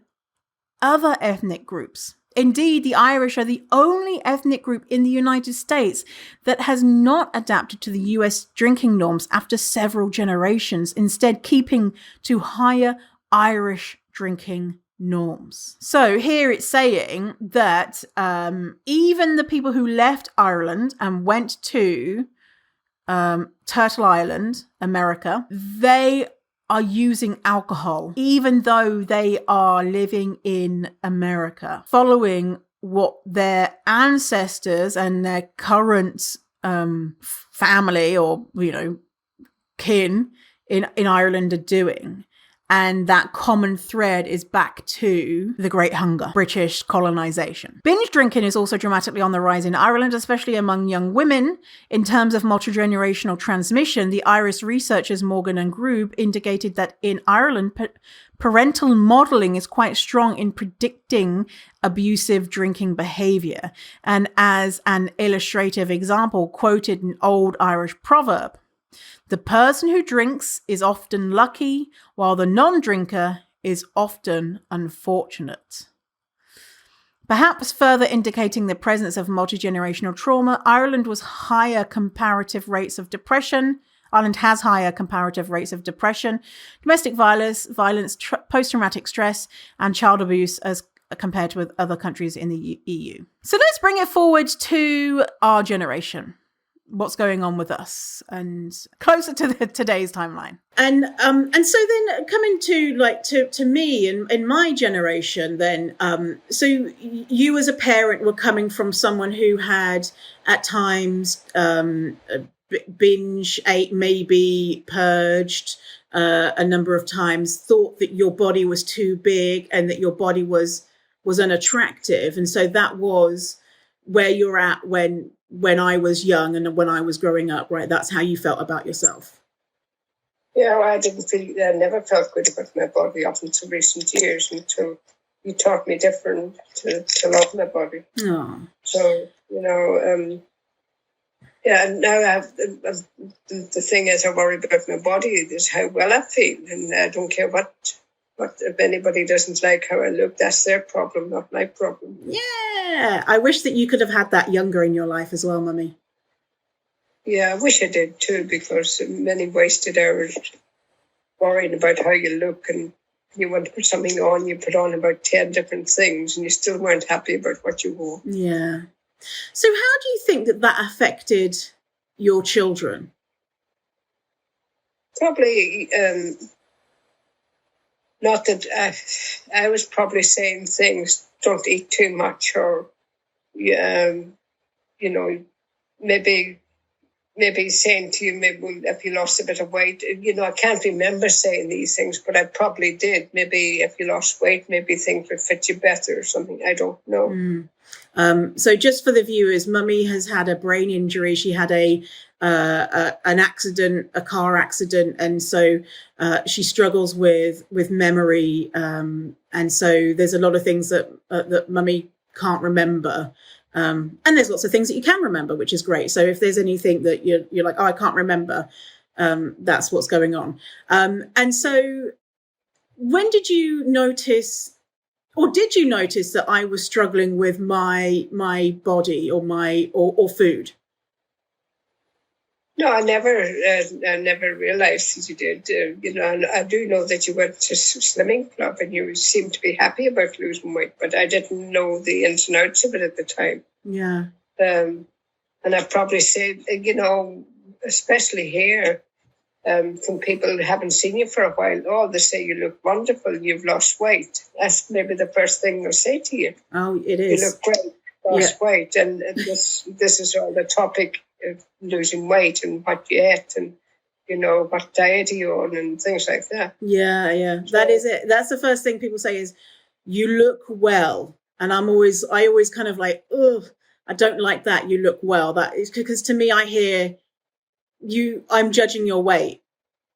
other ethnic groups. Indeed, the Irish are the only ethnic group in the United States that has not adapted to the US drinking norms after several generations, instead keeping to higher Irish drinking norms. So here it's saying that even the people who left Ireland and went to Turtle Island, America, they are using alcohol, even though they are living in America, following what their ancestors and their current family or, kin in Ireland are doing. And that common thread is back to the Great Hunger, British colonization. Binge drinking is also dramatically on the rise in Ireland, especially among young women. In terms of multi-generational transmission, the Irish researchers Morgan and Grube indicated that in Ireland, parental modeling is quite strong in predicting abusive drinking behavior. And as an illustrative example, quoted an old Irish proverb, "The person who drinks is often lucky, while the non-drinker is often unfortunate." Perhaps further indicating the presence of multi-generational trauma, Ireland has higher comparative rates of depression, domestic violence, post-traumatic stress, and child abuse as compared with other countries in the EU. So let's bring it forward to our generation. What's going on with us and closer to today's timeline. And so then coming to me in my generation then, so you as a parent were coming from someone who had at times binge ate, maybe purged a number of times, thought that your body was too big and that your body was unattractive, and so that was where you're at when I was young and when I was growing up, right? That's how you felt about yourself. Yeah, well, I never felt good about my body up until recent years, until you taught me different to love my body. Oh. So, yeah, and now the thing is, I worry about my body is how well I feel, and I don't care what if anybody doesn't like how I look, that's their problem, not my problem. Yeah, I wish that you could have had that younger in your life as well, Mummy. Yeah, I wish I did too, because many wasted hours worrying about how you look, and you want to put something on, you put on about 10 different things, and you still weren't happy about what you wore. Yeah. So how do you think that affected your children? Probably not that I was probably saying things, don't eat too much, or, maybe saying to you, maybe if you lost a bit of weight, I can't remember saying these things, but I probably did. Maybe if you lost weight, maybe things would fit you better or something. I don't know. So just for the viewers, Mummy has had a brain injury. She had an accident, a car accident, and so she struggles with memory. And so there's a lot of things that Mummy can't remember. And there's lots of things that you can remember, which is great. So if there's anything that you're like, oh, I can't remember, that's what's going on. And so when did you notice, or did you notice that I was struggling with my body or food? No, I never realized that you did. And I do know that you went to slimming club and you seemed to be happy about losing weight, but I didn't know the ins and outs of it at the time. Yeah. And I probably said, especially here, from people who haven't seen you for a while, oh, they say you look wonderful, you've lost weight. That's maybe the first thing they'll say to you. Oh, it is. You look great, lost weight. And this is all the topic of losing weight and what you ate and, what diet are you on and things like that. Yeah. So, that is it. That's the first thing people say is, you look well. And I always kind of like, ugh, I don't like that. You look well. That is because to me, I hear I'm judging your weight,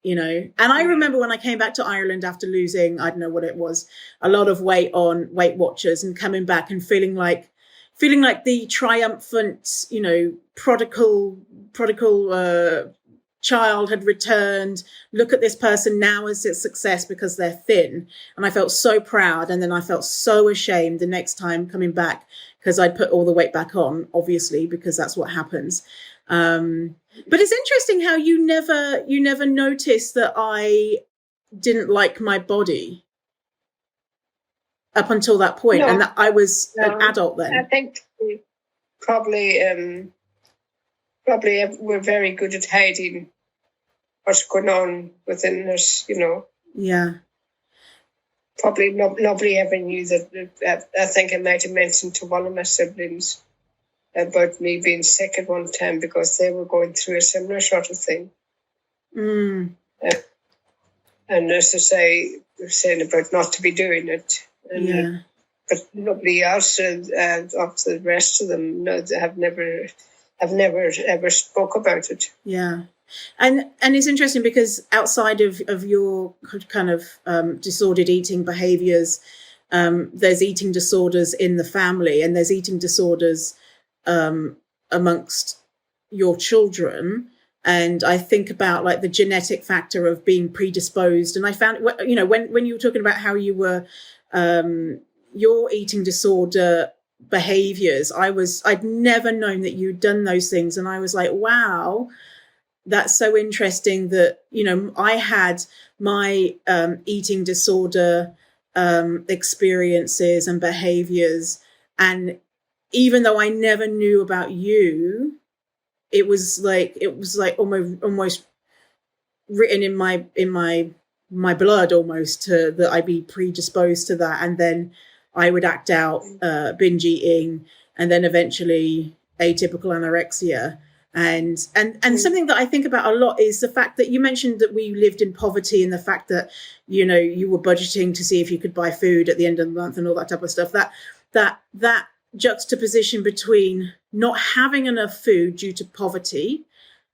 And I remember when I came back to Ireland after losing, I don't know what it was, a lot of weight on Weight Watchers, and coming back and feeling like the triumphant, prodigal child had returned. Look at this person now as a success because they're thin. And I felt so proud. And then I felt so ashamed the next time coming back because I'd put all the weight back on, obviously, because that's what happens. But it's interesting how you never noticed that I didn't like my body up until that point, and that I was an adult then. I think we probably we're very good at hiding what's going on within us, Yeah. Probably nobody ever knew that. I think I might have mentioned to one of my siblings about me being sick at one time because they were going through a similar sort of thing. Mm. And as I say, they're saying about not to be doing it. And, but nobody else of the rest of them have never ever spoke about it. Yeah. And it's interesting because outside of your kind of disordered eating behaviors, there's eating disorders in the family, and there's eating disorders amongst your children. And I think about like the genetic factor of being predisposed. And I found, when you were talking about how you were, your eating disorder behaviors, I'd never known that you'd done those things. And I was like, wow, that's so interesting that, I had my eating disorder experiences and behaviors. And even though I never knew about you, it was like almost written in my blood almost that I'd be predisposed to that. And then I would act out binge eating, and then eventually atypical anorexia. And something that I think about a lot is the fact that you mentioned that we lived in poverty, and the fact that, you know, you were budgeting to see if you could buy food at the end of the month and all that type of stuff. That juxtaposition between not having enough food due to poverty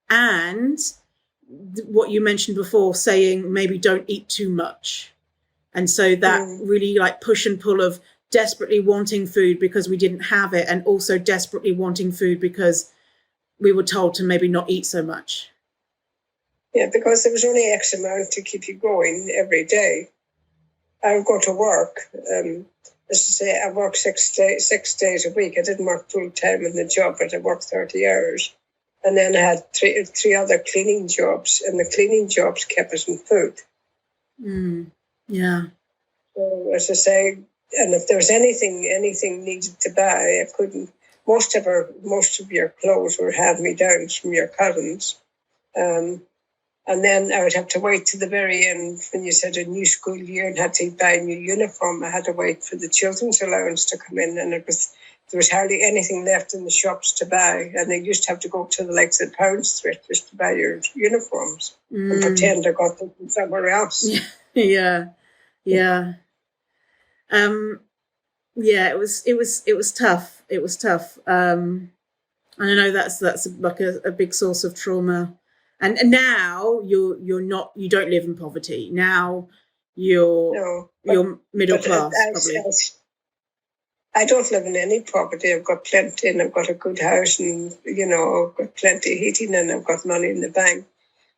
and what you mentioned before, saying maybe don't eat too much. And so that really like push and pull of desperately wanting food because we didn't have it, and also desperately wanting food because we were told to maybe not eat so much. Yeah, because there was only X amount to keep you going every day. I would go to work. As I say, I worked 6 days a week. I didn't work full time in the job, but I worked 30 hours. And then I had three other cleaning jobs, and the cleaning jobs kept us in food. Yeah. So, as I say, and if there was anything needed to buy, I couldn't. Most of your clothes were hand-me-downs from your cousins. And then I would have to wait to the very end when you said a new school year and had to buy a new uniform. I had to wait for the children's allowance to come in, and there was hardly anything left in the shops to buy. And they used to have to go to the likes of Pounds Thrift just to buy your uniforms and pretend I got them from somewhere else. Yeah. It was tough. It was tough. And I know that's like a big source of trauma. And now you don't live in poverty. Now you're middle class, probably. I don't live in any poverty. I've got plenty, and I've got a good house, and you know, I've got plenty of heating, and I've got money in the bank.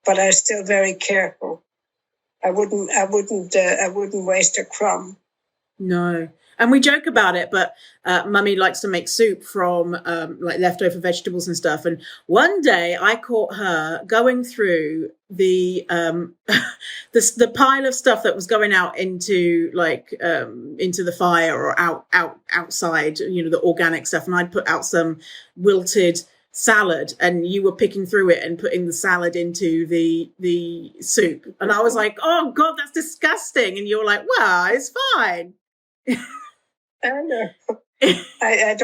But I'm still very careful. I wouldn't waste a crumb. No. And we joke about it, but Mummy likes to make soup from like leftover vegetables and stuff. And one day I caught her going through the the pile of stuff that was going out into into the fire or outside, you know, the organic stuff. And I'd put out some wilted salad, and you were picking through it and putting the salad into the soup. And I was like, "Oh God, that's disgusting!" And you were like, "Well, it's fine." I don't know. I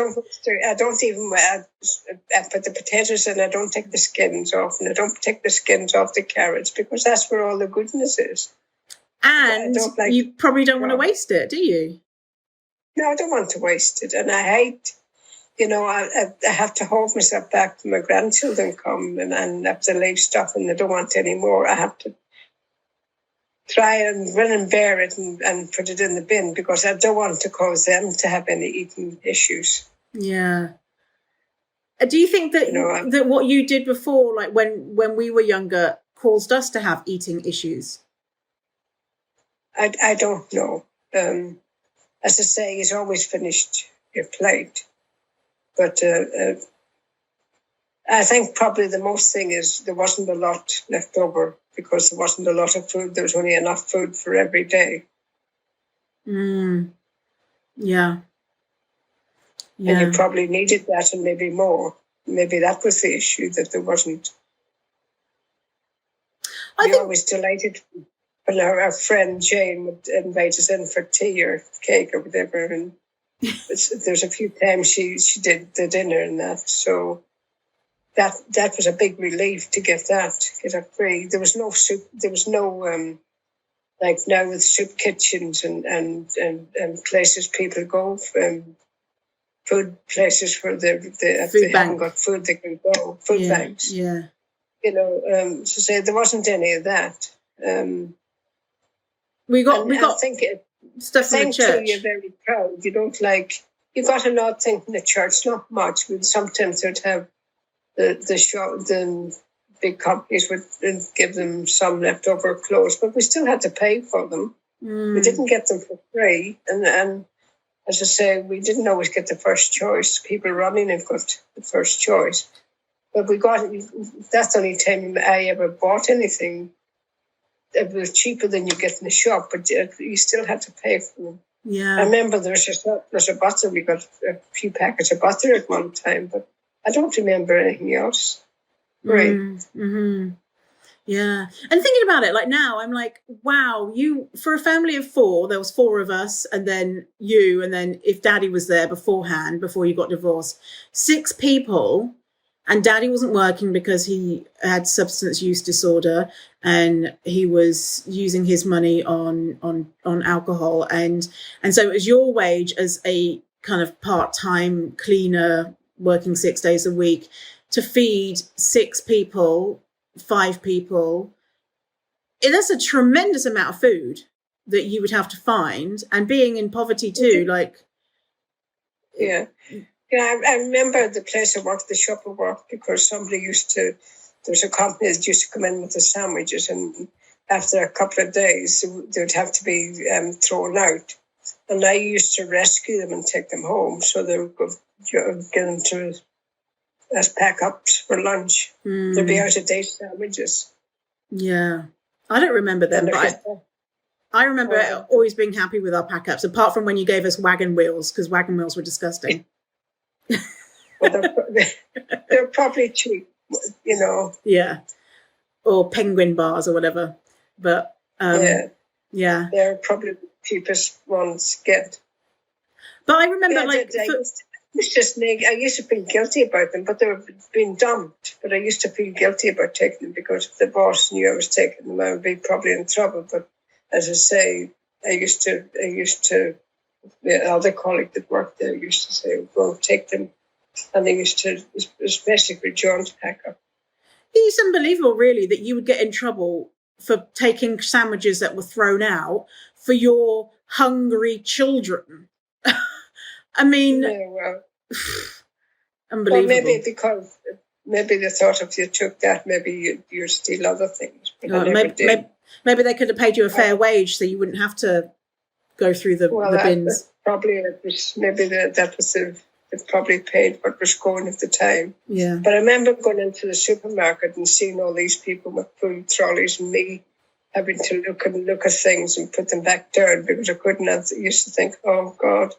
don't even I put the potatoes in. I don't take the skins off, and I don't take the skins off the carrots because that's where all the goodness is. And you probably don't want to waste it, do you? No, I don't want to waste it, and I hate. You know, I have to hold myself back when my grandchildren come and have to leave stuff, and they don't want any more. I have to try and grin and bear it and put it in the bin because I don't want to cause them to have any eating issues. Yeah. Do you think that that what you did before, like when we were younger, caused us to have eating issues? I don't know. As I say, it's always finished your plate. But I think probably the most thing is there wasn't a lot left over because there wasn't a lot of food. There was only enough food for every day. Yeah. And you probably needed that and maybe more. Maybe that was the issue, that there wasn't. I always delighted when our friend Jane would invite us in for tea or cake or whatever. And there's a few times she did the dinner and that. So that was a big relief to get it free. There was no soup. There was no like now with soup kitchens and places people go, food places where if they haven't got food they can go, food banks. Yeah. You know, so say there wasn't any of that. We got stuff from the church. You're very proud. You don't you got an odd thing from the church, not much. But sometimes they'd have the big companies would give them some leftover clothes, but we still had to pay for them. We didn't get them for free, and as I say, we didn't always get the first choice. People running and got the first choice, but that's the only time I ever bought anything. It was cheaper than you get in the shop, but you still had to pay for them. Yeah, I remember there's a butter. We got a few packets of butter at one time, but I don't remember anything else. Right. Mm-hmm. Yeah. And thinking about it, like now, I'm like, wow, for a family of 4, there was 4 of us, and then you, and then if Daddy was there beforehand, before you got divorced, 6 people, And Daddy wasn't working because he had substance use disorder, and he was using his money on alcohol, and so it was your wage as a kind of part-time cleaner working 6 days a week to feed 6 people, 5 people. And that's a tremendous amount of food that you would have to find, and being in poverty too, like. Yeah. Yeah, I remember the place I worked, the shop I worked, because somebody there was a company that used to come in with the sandwiches, and after a couple of days, they would have to be thrown out. And I used to rescue them and take them home, so they would get them to as pack-ups for lunch. They'd be out-of-date sandwiches. Yeah. I don't remember them, but I remember always being happy with our pack-ups, apart from when you gave us wagon wheels, because wagon wheels were disgusting. Well, they're probably cheap, Yeah. Or penguin bars or whatever. But, yeah. They're probably the cheapest ones to get. But I remember, I used to feel guilty about them, but they were being dumped. But I used to feel guilty about taking them, because if the boss knew I was taking them, I would be probably in trouble. But as I say, I used to, the other colleague that worked there used to say, "Well, take them," and they used to, especially for John's pack up. It's unbelievable, really, that you would get in trouble for taking sandwiches that were thrown out for your hungry children. I mean, unbelievable. Well, maybe they thought if you took that, maybe you'd steal other things. But maybe they could have paid you a fair wage, so you wouldn't have to go through the bins. Probably that was they probably paid what was going at the time. Yeah. But I remember going into the supermarket and seeing all these people with food trolleys, and me having to look at things and put them back down because I couldn't. I used to think, oh God.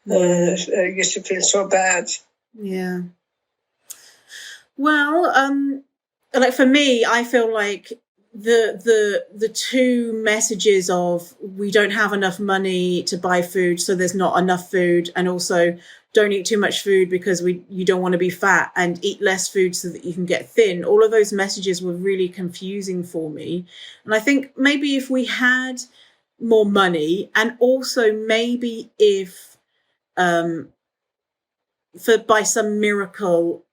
I used to feel so bad. Yeah. Well, like for me, I feel like the two messages of we don't have enough money to buy food, so there's not enough food, and also don't eat too much food because you don't want to be fat, and eat less food so that you can get thin. All of those messages were really confusing for me. And I think maybe if we had more money, and also maybe if by some miracle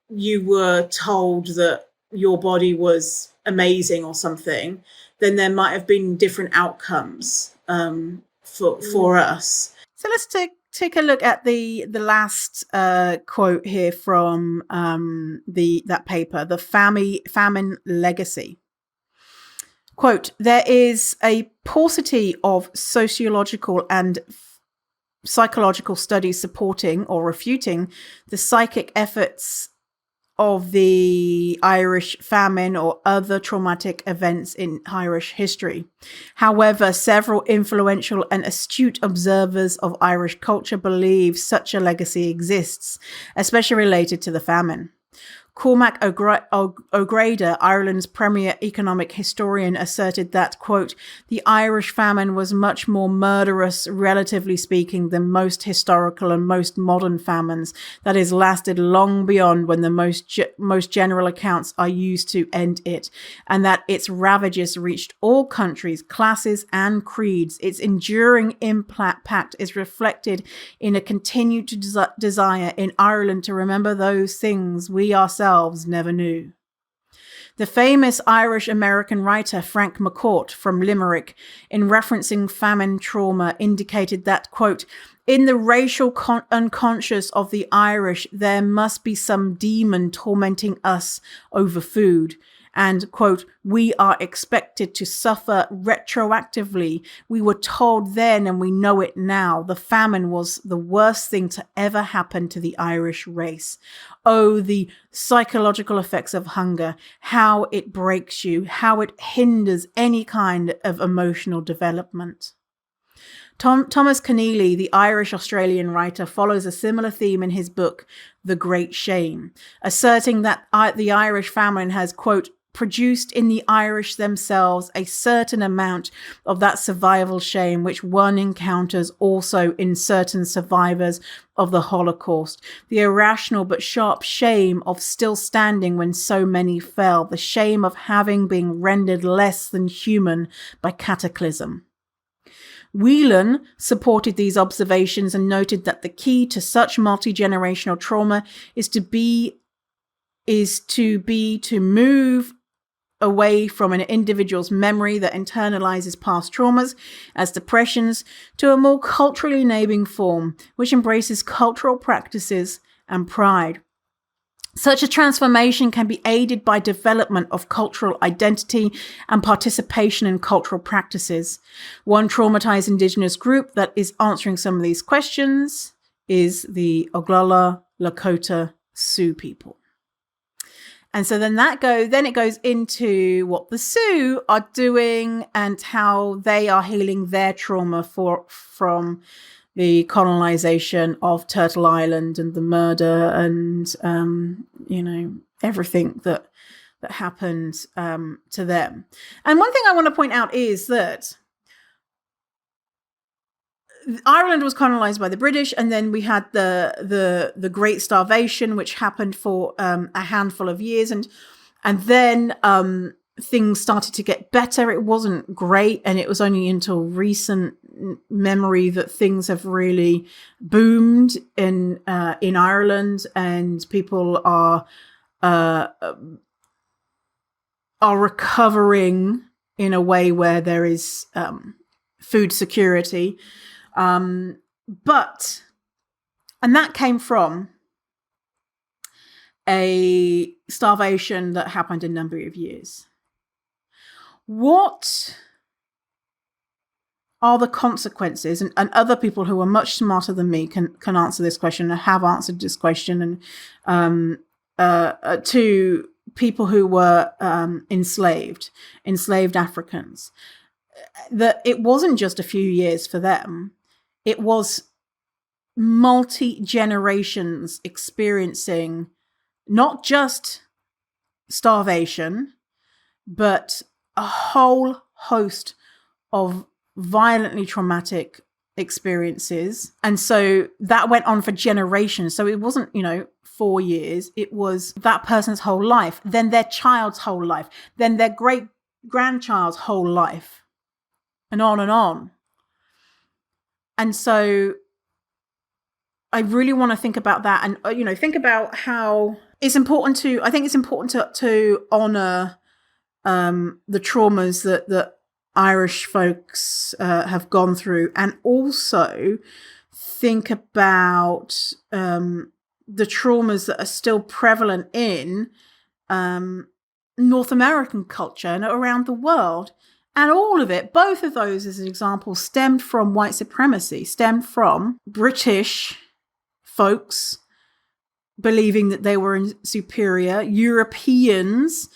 you were told that your body was amazing or something, then there might have been different outcomes for us. So let's take a look at the last quote here from that paper, The Famine Legacy. Quote, "There is a paucity of sociological and psychological studies supporting or refuting the psychic efforts of the Irish famine or other traumatic events in Irish history. However, several influential and astute observers of Irish culture believe such a legacy exists, especially related to the famine. Cormac O'Grady, Ireland's premier economic historian, asserted that, quote, "The Irish famine was much more murderous, relatively speaking, than most historical and most modern famines, that is, lasted long beyond when the most general accounts are used to end it, and that its ravages reached all countries, classes, and creeds. Its enduring impact is reflected in a continued desire in Ireland to remember those things we ourselves never knew." The famous Irish-American writer Frank McCourt from Limerick, in referencing famine trauma, indicated that, quote, "In the racial unconscious of the Irish, there must be some demon tormenting us over food. And, quote, we are expected to suffer retroactively. We were told then and we know it now. The famine was the worst thing to ever happen to the Irish race. Oh, the psychological effects of hunger, how it breaks you, how it hinders any kind of emotional development." Thomas Keneally, the Irish-Australian writer, follows a similar theme in his book, The Great Shame, asserting that the Irish famine has, quote, produced in the Irish themselves a certain amount of that survival shame, which one encounters also in certain survivors of the Holocaust. The irrational but sharp shame of still standing when so many fell. The shame of having been rendered less than human by cataclysm. Whelan supported these observations and noted that the key to such multi-generational trauma is to move away from an individual's memory that internalizes past traumas as depressions to a more culturally enabling form, which embraces cultural practices and pride. Such a transformation can be aided by development of cultural identity and participation in cultural practices. One traumatized Indigenous group that is answering some of these questions is the Oglala Lakota Sioux people. And so then it goes into what the Sioux are doing and how they are healing their trauma from the colonization of Turtle Island and the murder and, everything that happened to them. And one thing I want to point out is that Ireland was colonized by the British, and then we had the Great Starvation, which happened for a handful of years, and then things started to get better. It wasn't great, and it was only until recent memory that things have really boomed in Ireland, and people are recovering in a way where there is food security. And that came from a starvation that happened a number of years. What are the consequences? And other people who are much smarter than me can answer this question and have answered this question. And to people who were enslaved Africans, that it wasn't just a few years for them. It was multi-generations experiencing not just starvation, but a whole host of violently traumatic experiences. And so that went on for generations. So it wasn't, 4 years. It was that person's whole life, then their child's whole life, then their great-grandchild's whole life, and on and on. And so I really want to think about that and, think about how it's important to honor the traumas that Irish folks have gone through, and also think about the traumas that are still prevalent in North American culture and around the world. And all of it, both of those as an example, stemmed from white supremacy, stemmed from British folks believing that they were superior, Europeans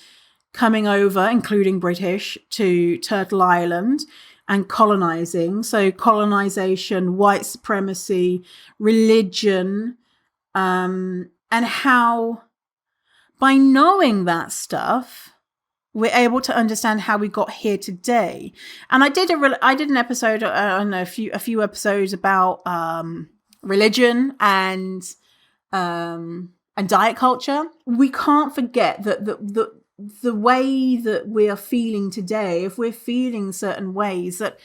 coming over, including British, to Turtle Island and colonizing. So colonization, white supremacy, religion, and how by knowing that stuff, we're able to understand how we got here today. And I did an episode, a few episodes about religion and diet culture. We can't forget that the way that we are feeling today, if we're feeling certain ways, that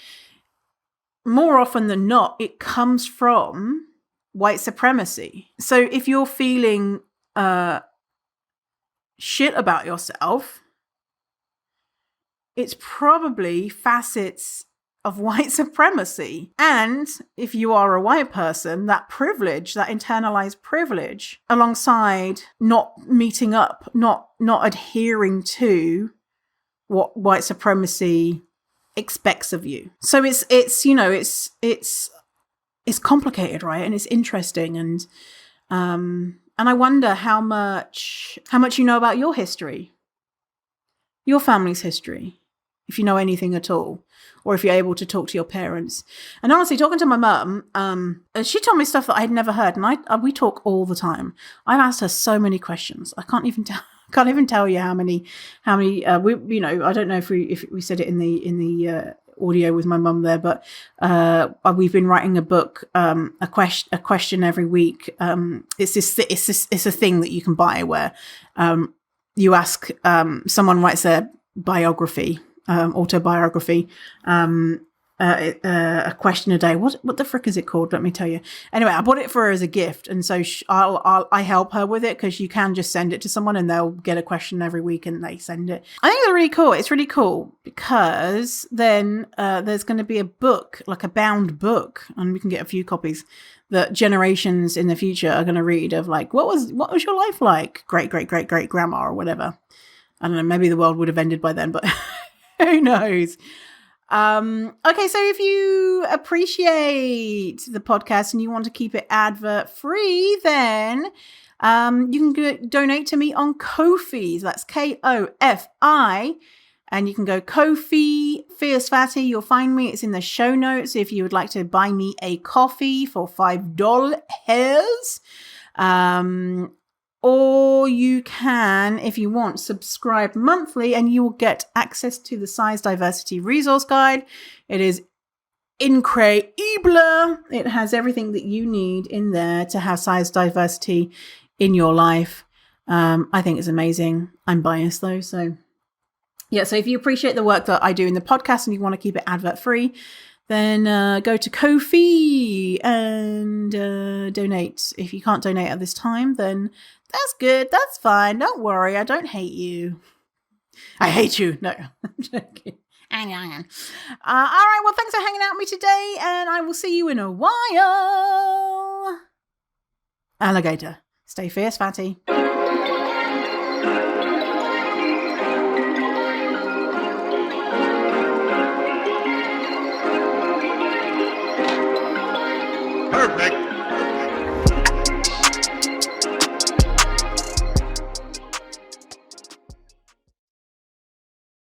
more often than not, it comes from white supremacy. So if you're feeling shit about yourself, it's probably facets of white supremacy. And if you are a white person, that privilege, that internalized privilege, alongside not meeting up, not adhering to what white supremacy expects of you. So it's complicated, right? And it's interesting. And I wonder how much you know about your history, your family's history, if you know anything at all, or if you're able to talk to your parents. And honestly, talking to my mum, she told me stuff that I had never heard, and we talk all the time. I've asked her so many questions. I can't even can't even tell you how many we, you know, I don't know if we said it in the audio with my mum there, but we've been writing a book, a question every week. It's a thing that you can buy where you ask, someone writes their biography, autobiography, a question a day. What the frick is it called? Let me tell you. Anyway, I bought it for her as a gift, and so I help her with it, because you can just send it to someone and they'll get a question every week and they send it. I think it's really cool. It's really cool because then there's going to be a book, like a bound book, and we can get a few copies that generations in the future are going to read, of like, what was your life like, great grandma or whatever. I don't know, maybe the world would have ended by then, but who knows. Okay, so if you appreciate the podcast and you want to keep it advert free, then you can donate to me on Ko-fi. That's Kofi. And you can go Ko-fi, Fierce Fatty. You'll find me. It's in the show notes if you would like to buy me a coffee for $5. Or you can, if you want, subscribe monthly and you will get access to the Size Diversity Resource Guide. It is incredible. It has everything that you need in there to have size diversity in your life. I think it's amazing. I'm biased though, so yeah. So if you appreciate the work that I do in the podcast and you want to keep it advert free, then go to Ko-fi and donate. If you can't donate at this time, then that's good. That's fine. Don't worry. I don't hate you. I hate you. No, I'm joking. All right. Well, thanks for hanging out with me today, and I will see you in a while. Alligator. Stay fierce, fatty. Perfect.